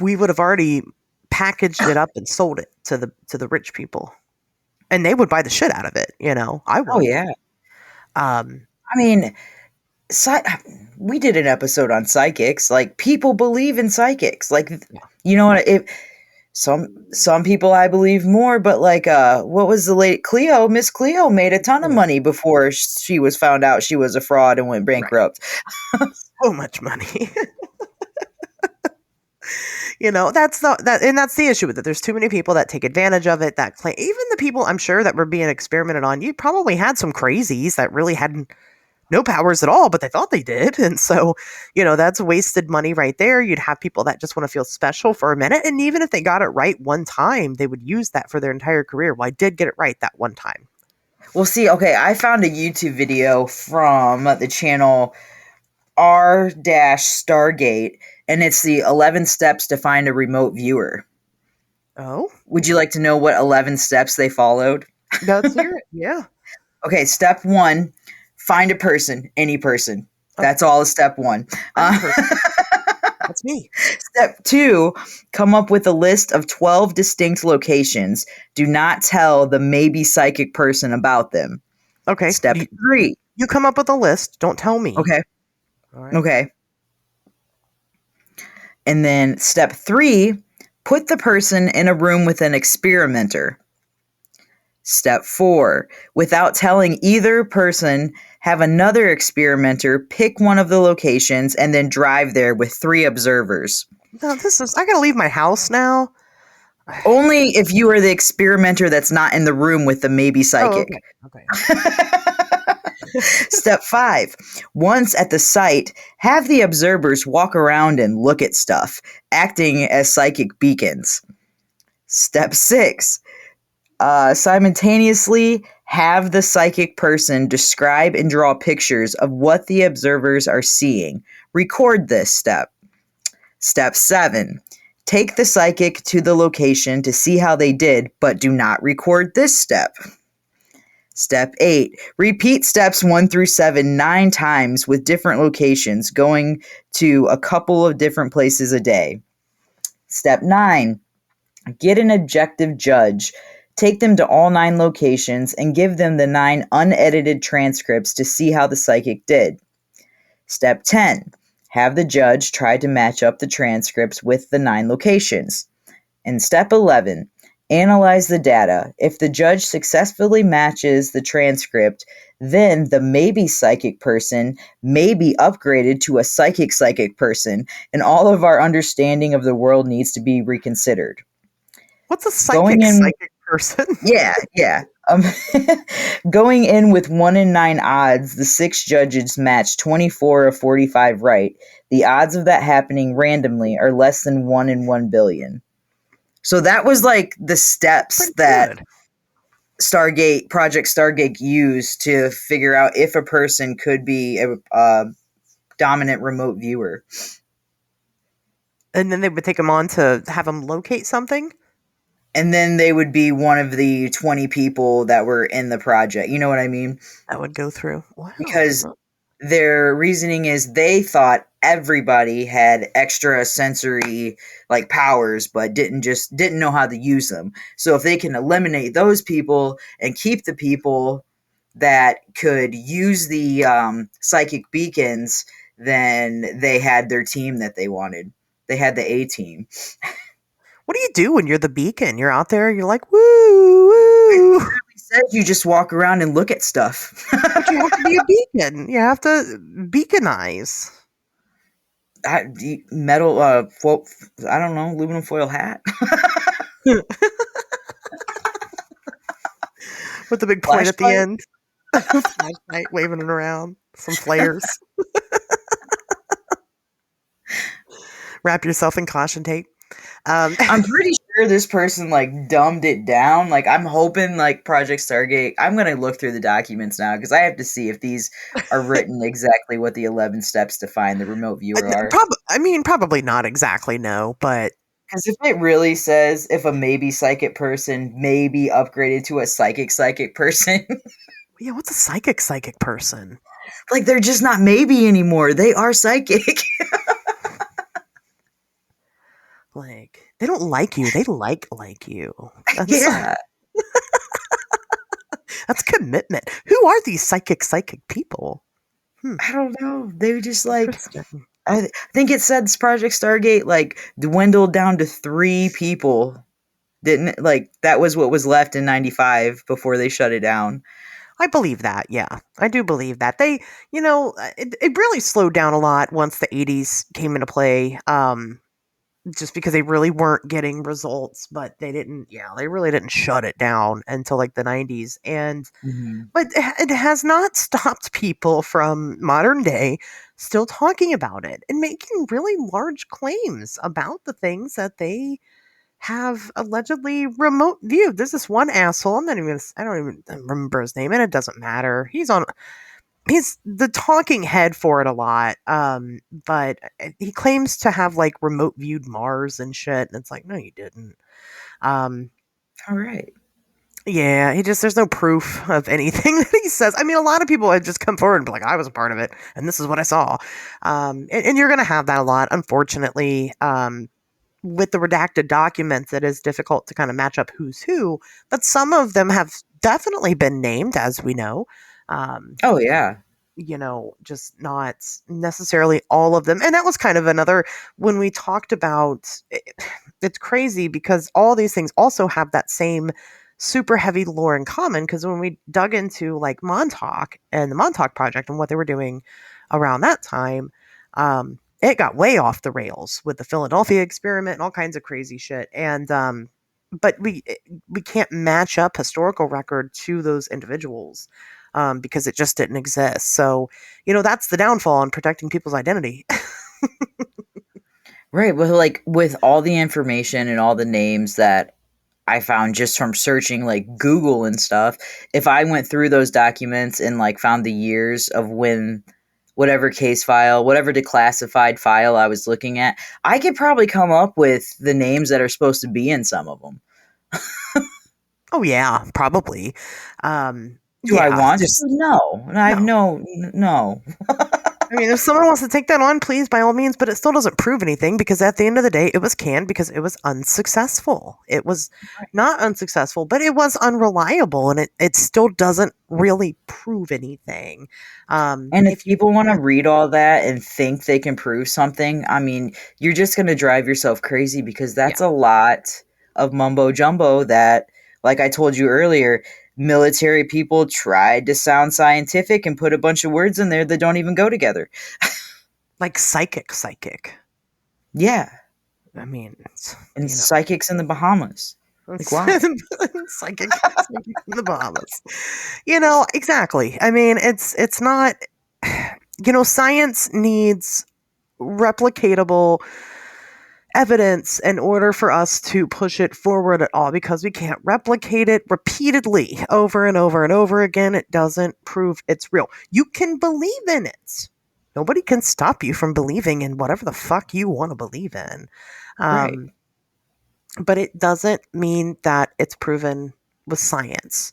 we would have already packaged it up and sold it to the rich people. And they would buy the shit out of it, I would. Oh, yeah. We did an episode on psychics. Like, people believe in psychics. Like, you know what? If some people I believe more, but like, what was the late Cleo? Miss Cleo made a ton of money before she was found out she was a fraud and went bankrupt. Right. So much money. That's the issue with it. There's too many people that take advantage of it, that claim. Even the people I'm sure that were being experimented on, you probably had some crazies that really had no powers at all, but they thought they did. And so, that's wasted money right there. You'd have people that just want to feel special for a minute. And even if they got it right one time, they would use that for their entire career. Well, I did get it right that one time. Well, see, okay, I found a YouTube video from the channel r-Stargate, and it's the 11 steps to find a remote viewer. Oh? Would you like to know what 11 steps they followed? Let's hear it. Yeah. Okay, step 1, find a person, any person. That's all is step 1. That's me. Step 2, come up with a list of 12 distinct locations. Do not tell the maybe psychic person about them. Okay. Step 3. You come up with a list. Don't tell me. Okay. All right. Okay. And then step 3, put the person in a room with an experimenter. Step 4, without telling either person, have another experimenter pick one of the locations and then drive there with 3 observers. No, I gotta leave my house now. Only if you are the experimenter that's not in the room with the maybe psychic. Oh, okay. Step 5, once at the site, have the observers walk around and look at stuff, acting as psychic beacons. Step 6, simultaneously have the psychic person describe and draw pictures of what the observers are seeing. Record this step. Step 7, take the psychic to the location to see how they did, but do not record this step. Step 8, repeat steps 1 through 7 9 times with different locations, going to a couple of different places a day. Step 9, get an objective judge. Take them to all 9 locations and give them the 9 unedited transcripts to see how the psychic did. Step 10, have the judge try to match up the transcripts with the 9 locations. And step 11, analyze the data. If the judge successfully matches the transcript, then the maybe psychic person may be upgraded to a psychic person, and all of our understanding of the world needs to be reconsidered. What's a psychic person? Yeah. Going in with 1 in 9 odds, the 6 judges match 24 of 45 right. The odds of that happening randomly are less than 1 in 1 billion. So that was like the steps Pretty that good. Project Stargate used to figure out if a person could be a dominant remote viewer. And then they would take them on to have them locate something? And then they would be one of the 20 people that were in the project. You know what I mean? That would go through. Wow. Because their reasoning is they thought everybody had extra sensory like powers, but didn't know how to use them. So if they can eliminate those people and keep the people that could use the psychic beacons, then they had their team that they wanted. They had the A team. What do you do when you're the beacon? You're out there, you're like, woo, woo. It says you just walk around and look at stuff. But you have to be a beacon. You have to beaconize. Metal, I don't know, aluminum foil hat. With the big point at the Flashlight? end. Flashlight waving it around. Some flares. Wrap yourself in caution tape. I'm pretty sure this person like dumbed it down. Like I'm hoping like Project Stargate. I'm gonna look through the documents now because I have to see if these are written exactly what the 11 steps to find the remote viewer are. Probably not exactly, no, but because if it really says if a maybe psychic person may be upgraded to a psychic person, yeah, what's a psychic person? Like they're just not maybe anymore. They are psychic. Like they don't like you. They like you. Yeah. That's commitment. Who are these psychic people? I don't know. They were just like, I think it said Project Stargate like dwindled down to 3 people. Didn't it? Like that was what was left in 95 before they shut it down. I believe that. Yeah, I do believe that. They, it really slowed down a lot once the 80s came into play. Just because they really weren't getting results, but they really didn't shut it down until like the 90s. And, but it has not stopped people from modern day still talking about it and making really large claims about the things that they have allegedly remote viewed. There's this one asshole. I don't even remember his name, and it doesn't matter. He's the talking head for it a lot. But he claims to have like remote viewed Mars and shit. And it's like, no, you didn't. All right. Yeah, there's no proof of anything that he says. I mean, a lot of people have just come forward and be like, I was a part of it, and this is what I saw. And you're going to have that a lot, unfortunately. With the redacted documents, it is difficult to kind of match up who's who, but some of them have definitely been named, as we know. Um, Oh yeah. just not necessarily all of them. And that was kind of another when we talked about it's crazy because all these things also have that same super heavy lore in common. Because when we dug into like Montauk and the Montauk Project and what they were doing around that time, it got way off the rails with the Philadelphia experiment and all kinds of crazy shit. And but we can't match up historical record to those individuals because it just didn't exist. So, that's the downfall in protecting people's identity. Right. Well, like with all the information and all the names that I found just from searching like Google and stuff, if I went through those documents and like found the years of when whatever case file, whatever declassified file I was looking at, I could probably come up with the names that are supposed to be in some of them. Oh yeah, probably. Do I Yeah, want to? just No. I have no. no. I mean, if someone wants to take that on, please, by all means, but it still doesn't prove anything because at the end of the day, it was canned because it was unsuccessful. It was not unsuccessful, but it was unreliable and it still doesn't really prove anything. And if If you people want to can't, read all that and think they can prove something, I mean, you're just going to drive yourself crazy because yeah, that's a lot of mumbo jumbo that, like I told you earlier, military people tried to sound scientific and put a bunch of words in there that don't even go together. like psychic. Yeah. I mean, And you know, psychics in the Bahamas. Like, why? psychic in the Bahamas. Exactly. I mean, it's not. Science needs replicatable evidence in order for us to push it forward at all because we can't replicate it repeatedly over and over and over again. It doesn't prove it's real. You can believe in it. Nobody can stop you from believing in whatever the fuck you want to believe in. Right. Um, but it doesn't mean that it's proven with science.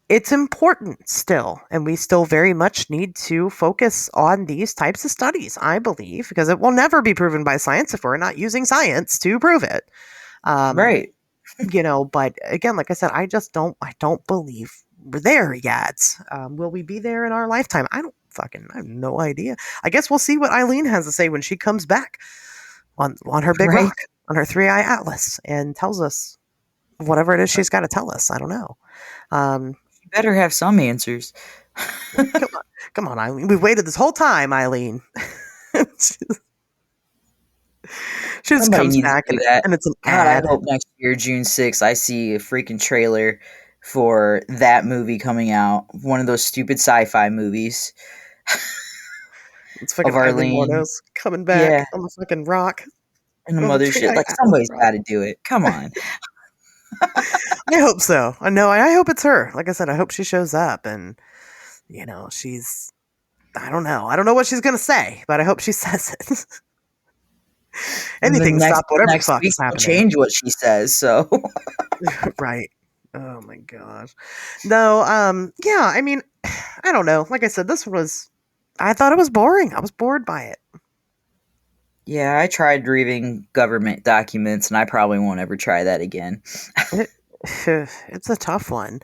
It's important still, and we still very much need to focus on these types of studies, I believe, because it will never be proven by science if we're not using science to prove it. Um, Right. but again, like I said, I don't believe we're there yet. Will we be there in our lifetime? I have no idea. I guess we'll see what Eileen has to say when she comes back on her big Right. rock, on her 3-eye atlas, and tells us whatever it is she's got to tell us. I don't know. You better have some answers. Come on, Eileen. We've waited this whole time, Eileen. She just Somebody comes needs to back do that. and it's an God, I ad. hope next year, June 6th, I see a freaking trailer for that movie coming out. One of those stupid sci-fi movies It's of fucking Eileen Arlene. Warnos coming Yeah, back on the fucking rock. and the On the mother tree shit. eye Like, atlas somebody's rock. got to do it. Come on. I hope so. I know. I hope it's her. Like I said, I hope she shows up and she's. I don't know. I don't know what she's gonna say, but I hope she says it. And then Anything to stop whatever the next fuck week, is they'll happening. change what she says. So, Right. Oh my gosh. No, yeah, I mean, I don't know. Like I said, I thought it was boring. I was bored by it. yeah, I tried reading government documents, and I probably won't ever try that again. It it's a tough one.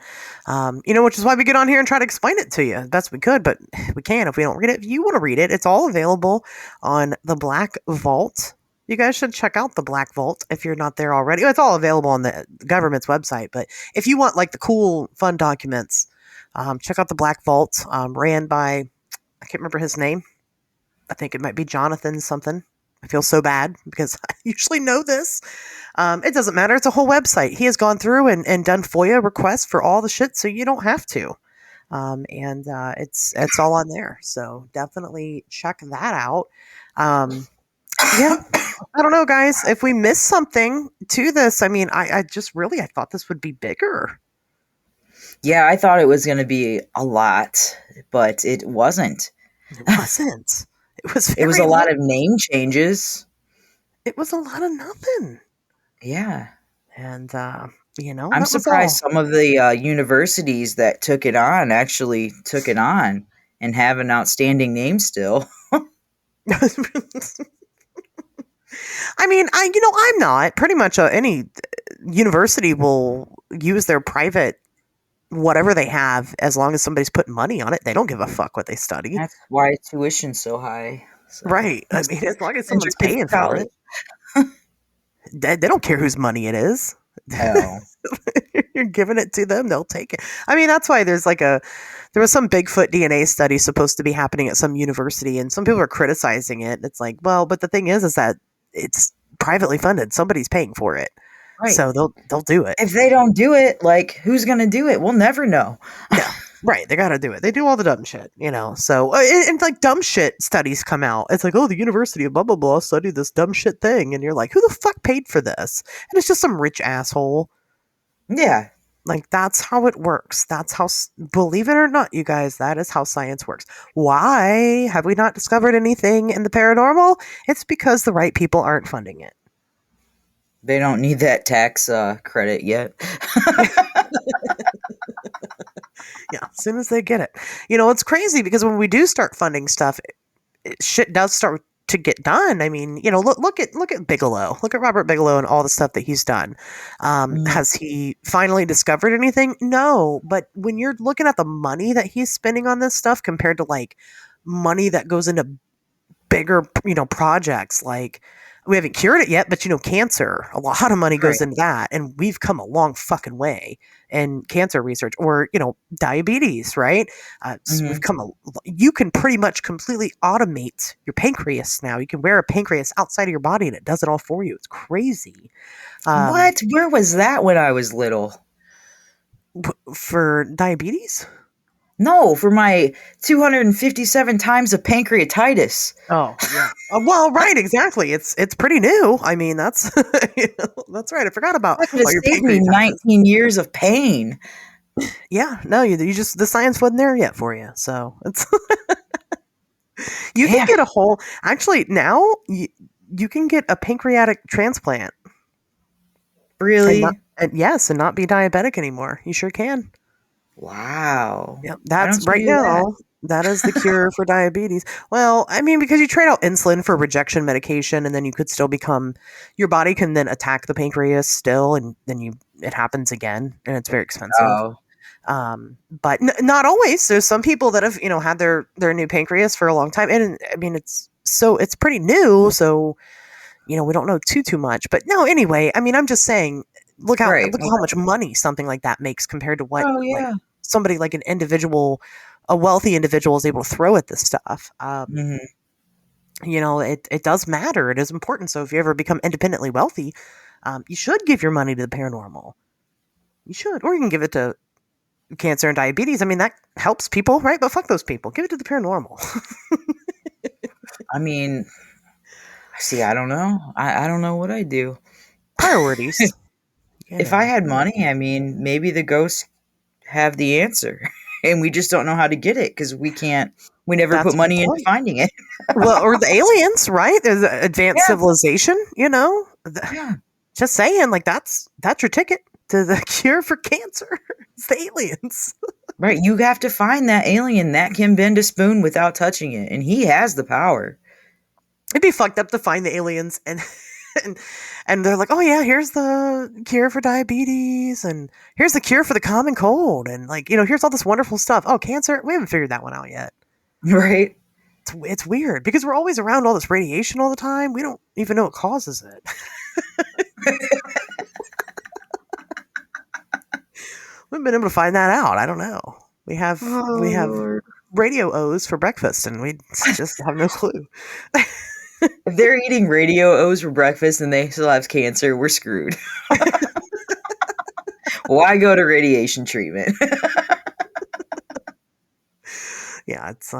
Which is why we get on here and try to explain it to you as best we could, but we can't if we don't read it. If you want to read it, it's all available on the Black Vault. You guys should check out the Black Vault if you're not there already. It's all available on the government's website, but if you want like the cool, fun documents, check out the Black Vault, ran by I can't remember his name. I think it might be Jonathan something. I feel so bad because I usually know this. It doesn't matter. It's a whole website. He has gone through and done FOIA requests for all the shit, so you don't have to. It's all on there. So definitely check that out. Yeah, I don't know, guys. If we missed something to this, I mean, I just really I thought this would be bigger. Yeah, I thought it was going to be a lot, but it wasn't. It wasn't. It was It was very a lot of little. name changes. It was a lot of nothing. Yeah. And I'm that was surprised all. some of the universities that took it on actually took it on and have an outstanding name still. I mean, I'm not. Pretty much any university will use their private whatever they have as long as somebody's putting money on it. They don't give a fuck what they study. That's why tuition's so high. So Right. I mean, as long as send your someone's kids paying to for college. it, they don't care whose money it is. Oh, You're giving it to them, they'll take it. I mean, that's why there was some Bigfoot DNA study supposed to be happening at some university, and some people are criticizing it. It's like, well, but the thing is that it's privately funded. Somebody's paying for it, right. so they'll do it. If they don't do it, like, who's gonna do it? We'll never know. Yeah, right. They got to do it. They do all the dumb shit, So, and like dumb shit studies come out. It's like, oh, the University of blah blah blah studied this dumb shit thing, and you're like, who the fuck paid for this? And it's just some rich asshole. Yeah. Like, that's how it works. That's how, believe it or not, you guys, that is how science works. Why have we not discovered anything in the paranormal? It's because the right people aren't funding it. They don't need that tax credit yet. Yeah, as soon as they get it. It's crazy because when we do start funding stuff, shit does start to get done. I mean, look at Bigelow. Look at Robert Bigelow and all the stuff that he's done. Has he finally discovered anything? No. But when you're looking at the money that he's spending on this stuff compared to like money that goes into bigger, projects, like we haven't cured it yet, but cancer, a lot of money goes into that, and we've come a long fucking way in cancer research, or diabetes, right? So you can pretty much completely automate your pancreas now. You can wear a pancreas outside of your body, and it does it all for you. It's crazy. What? Where was that when I was little? For diabetes? No, for my 257 times of pancreatitis. Oh, yeah. Well, right, exactly. It's pretty new. I mean, that's that's right. I forgot about That could have all your saved me pancreatitis. 19 years of pain. Yeah, no, you just the science wasn't there yet for you, so it's you can Yeah. get actually now you can get a pancreatic transplant. Really? And yes, and not be diabetic anymore. You sure can. Wow. Yep, Why that's don't you right do that? now. That is the cure for diabetes. Well, I mean, because you trade out insulin for rejection medication, and then you could still your body can then attack the pancreas still, and then it happens again, and it's very expensive. Oh, But not always. There's some people that have had their new pancreas for a long time, and I mean it's pretty new, so we don't know too much. But no, anyway, I mean, I'm just saying, look right. at how much money something like that makes compared to what Oh, like yeah. somebody like a wealthy individual is able to throw at this stuff. Mhm. It does matter. It is important. So if you ever become independently wealthy, you should give your money to the paranormal. You should, or you can give it to cancer and diabetes. I mean, that helps people, right? But fuck those people. Give it to the paranormal. I mean, see, I don't know. I don't know what I'd do. Priorities. If I had money, I mean, maybe the ghosts have the answer and we just don't know how to get it because we never That's put a good money into point. finding it. Well, or the aliens, right? There's advanced Yeah. civilization, Yeah. Just saying, like that's your ticket to the cure for cancer. It's the aliens. Right. You have to find that alien that can bend a spoon without touching it. And he has the power. It'd be fucked up to find the aliens and they're like, oh yeah, here's the cure for diabetes, and here's the cure for the common cold, and like here's all this wonderful stuff. Oh, cancer, we haven't figured that one out yet. Right. It's weird because we're always around all this radiation all the time. We don't even know what causes it. We haven't been able to find that out. I don't know. We have Lord. radio O's for breakfast, and we just have no clue. If they're eating radio O's for breakfast and they still have cancer, we're screwed. Why go to radiation treatment? Yeah, it's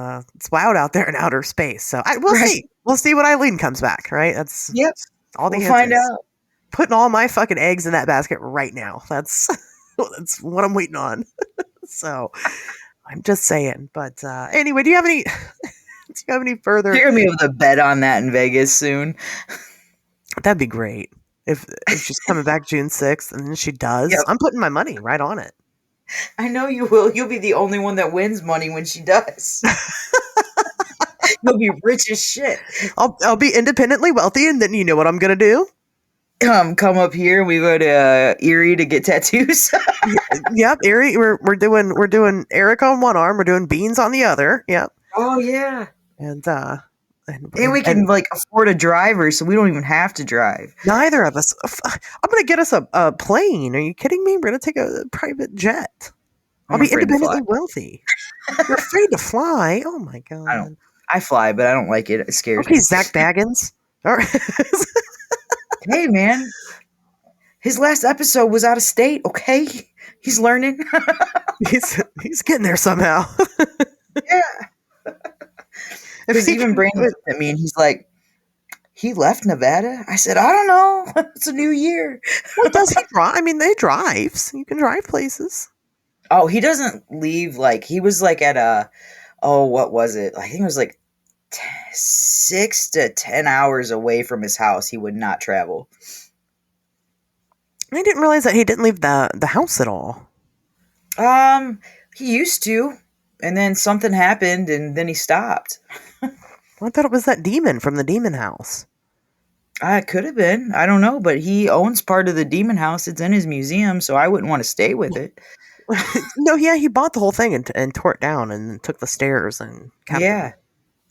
wild out there in outer space. So we'll Right. see. We'll see when Eileen comes back. Right? That's Yep. all the We'll answers. find out. Putting all my fucking eggs in that basket right now. That's what I'm waiting on. So I'm just saying. But anyway, do you have any further? You're gonna be able to bet on that in Vegas soon. That'd be great. if she's coming back June 6th, and then she does, Yep. I'm putting my money right on it. I know you will. You'll be the only one that wins money when she does. You'll be rich as shit. I'll be independently wealthy, and then you know what I'm gonna do? Come up here. We go to Erie to get tattoos. Yep, Erie. We're doing Eric on one arm. We're doing Beans on the other. Yep, Oh yeah. and And we can like afford a driver, so we don't even have to drive. neither of us. I'm gonna get us a plane. Are you kidding me? We're gonna take a private jet. I'll I'm be afraid to independently fly. wealthy. You're afraid to fly? Oh my god. I don't. I fly, but I don't like it. It scares Okay, me. Zach Baggins. All right. Hey man, his last episode was out of state. Okay, he's learning. he's getting there somehow. Yeah. If Because he even can- Brandon looked at me and he's like, he left Nevada? I said, I don't know. It's a new year. Well, does he drive? I mean, they drives. You can drive places. Oh, he doesn't leave. Like, he was like at what was it? I think it was like 6 to 10 hours away from his house. He would not travel. I didn't realize that he didn't leave the house at all. He used to, and then something happened, and then he stopped. I thought it was that demon from the demon house. It could have been. I don't know, but he owns part of the demon house. It's in his museum, so I wouldn't want to stay with it. No, yeah, he bought the whole thing and tore it down and took the stairs and kept Yeah.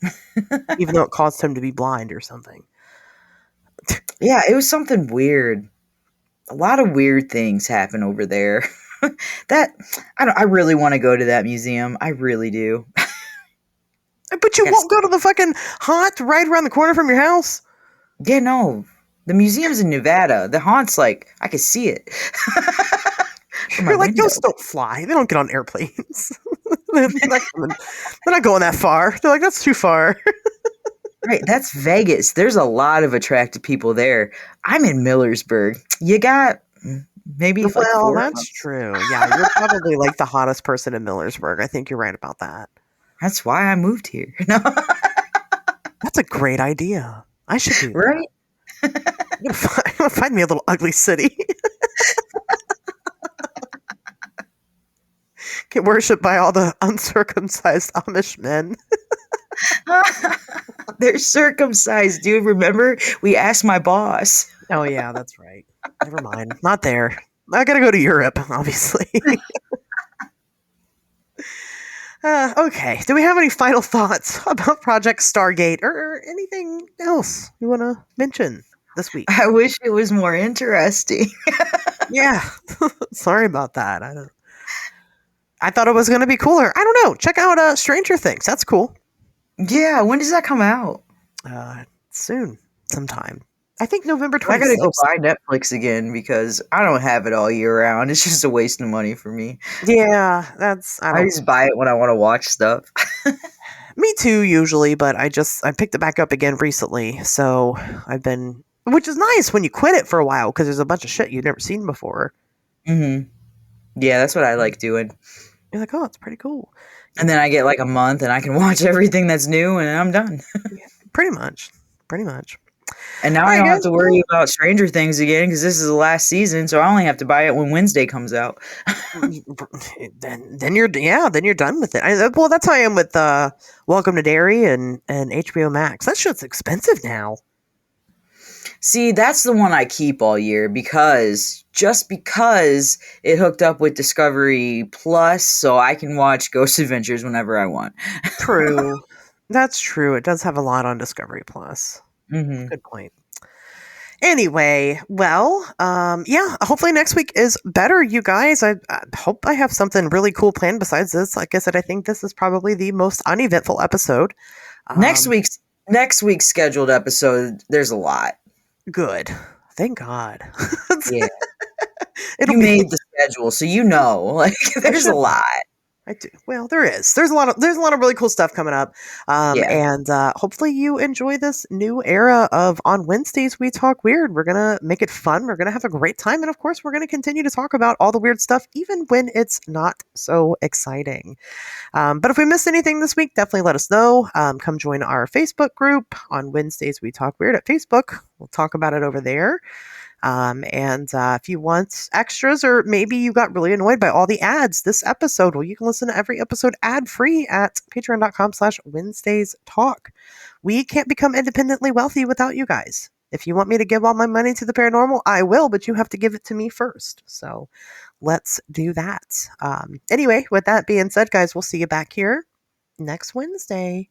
it, even though it caused him to be blind or something. Yeah, it was something weird. A lot of weird things happen over there. I really want to go to that museum. I really do. But you Yes. won't go to the fucking haunt right around the corner from your house? Yeah, no. The museum's in Nevada. The haunt's like, I could see it. From my You're like, window. ghosts don't fly. They don't get on airplanes. they're not going that far. They're like, that's too far. Right, that's Vegas. There's a lot of attractive people there. I'm in Millersburg. You got maybe like Well, 4 of that's us. true. Yeah, you're probably like the hottest person in Millersburg. I think you're right about that. That's why I moved here. No, That's a great idea. I should do that. right? I'm gonna find me a little ugly city. Get worshipped by all the uncircumcised Amish men. They're circumcised, dude. Remember? We asked my boss. Oh yeah, that's right. Never mind. Not there. I gotta go to Europe, obviously. Okay. Do we have any final thoughts about Project Stargate or anything else you want to mention this week? I wish it was more interesting. Yeah. Sorry about that. I thought it was going to be cooler. I don't know. Check out Stranger Things. That's cool. Yeah, when does that come out? Soon, sometime. I think November 26th. I gotta go buy Netflix again because I don't have it all year round. It's just a waste of money for me. Yeah, I just buy it when I want to watch stuff. Me too, usually, but I picked it back up again recently. So which is nice when you quit it for a while because there's a bunch of shit you've never seen before. Mm-hmm. Yeah, that's what I like doing. You're like, oh, it's pretty cool. And then I get like a month and I can watch everything that's new and I'm done. Pretty much. And now All I right, don't have guys. to worry about Stranger Things again because this is the last season, so I only have to buy it when Wednesday comes out. then you're done with it. Well, that's how I am with Welcome to Derry and HBO Max. That shit's expensive now. See, that's the one I keep all year because it hooked up with Discovery Plus, so I can watch Ghost Adventures whenever I want. True. That's true. It does have a lot on Discovery Plus. Mm-hmm. Good point. Anyway, well, yeah, hopefully next week is better, you guys. I hope I have something really cool planned besides this. Like I said, I think this is probably the most uneventful episode. Next week's scheduled episode, there's a lot. Good. Thank God. Yeah. It'll You be- made the schedule, so you know, like there's a lot. I do. Well, there is. There's a lot of really cool stuff coming up. And hopefully you enjoy this new era of On Wednesdays We Talk Weird. We're gonna make it fun. We're gonna have a great time, and of course, we're gonna continue to talk about all the weird stuff, even when it's not so exciting. But if we missed anything this week, definitely let us know. Come join our Facebook group On Wednesdays We Talk Weird at Facebook. We'll talk about it over there. And if you want extras, or maybe you got really annoyed by all the ads this episode, well, you can listen to every episode ad-free at patreon.com/WednesdaysTalk. We can't become independently wealthy without you guys. If you want me to give all my money to the paranormal, I will, but you have to give it to me first. So let's do that. Anyway, with that being said, guys, we'll see you back here next Wednesday.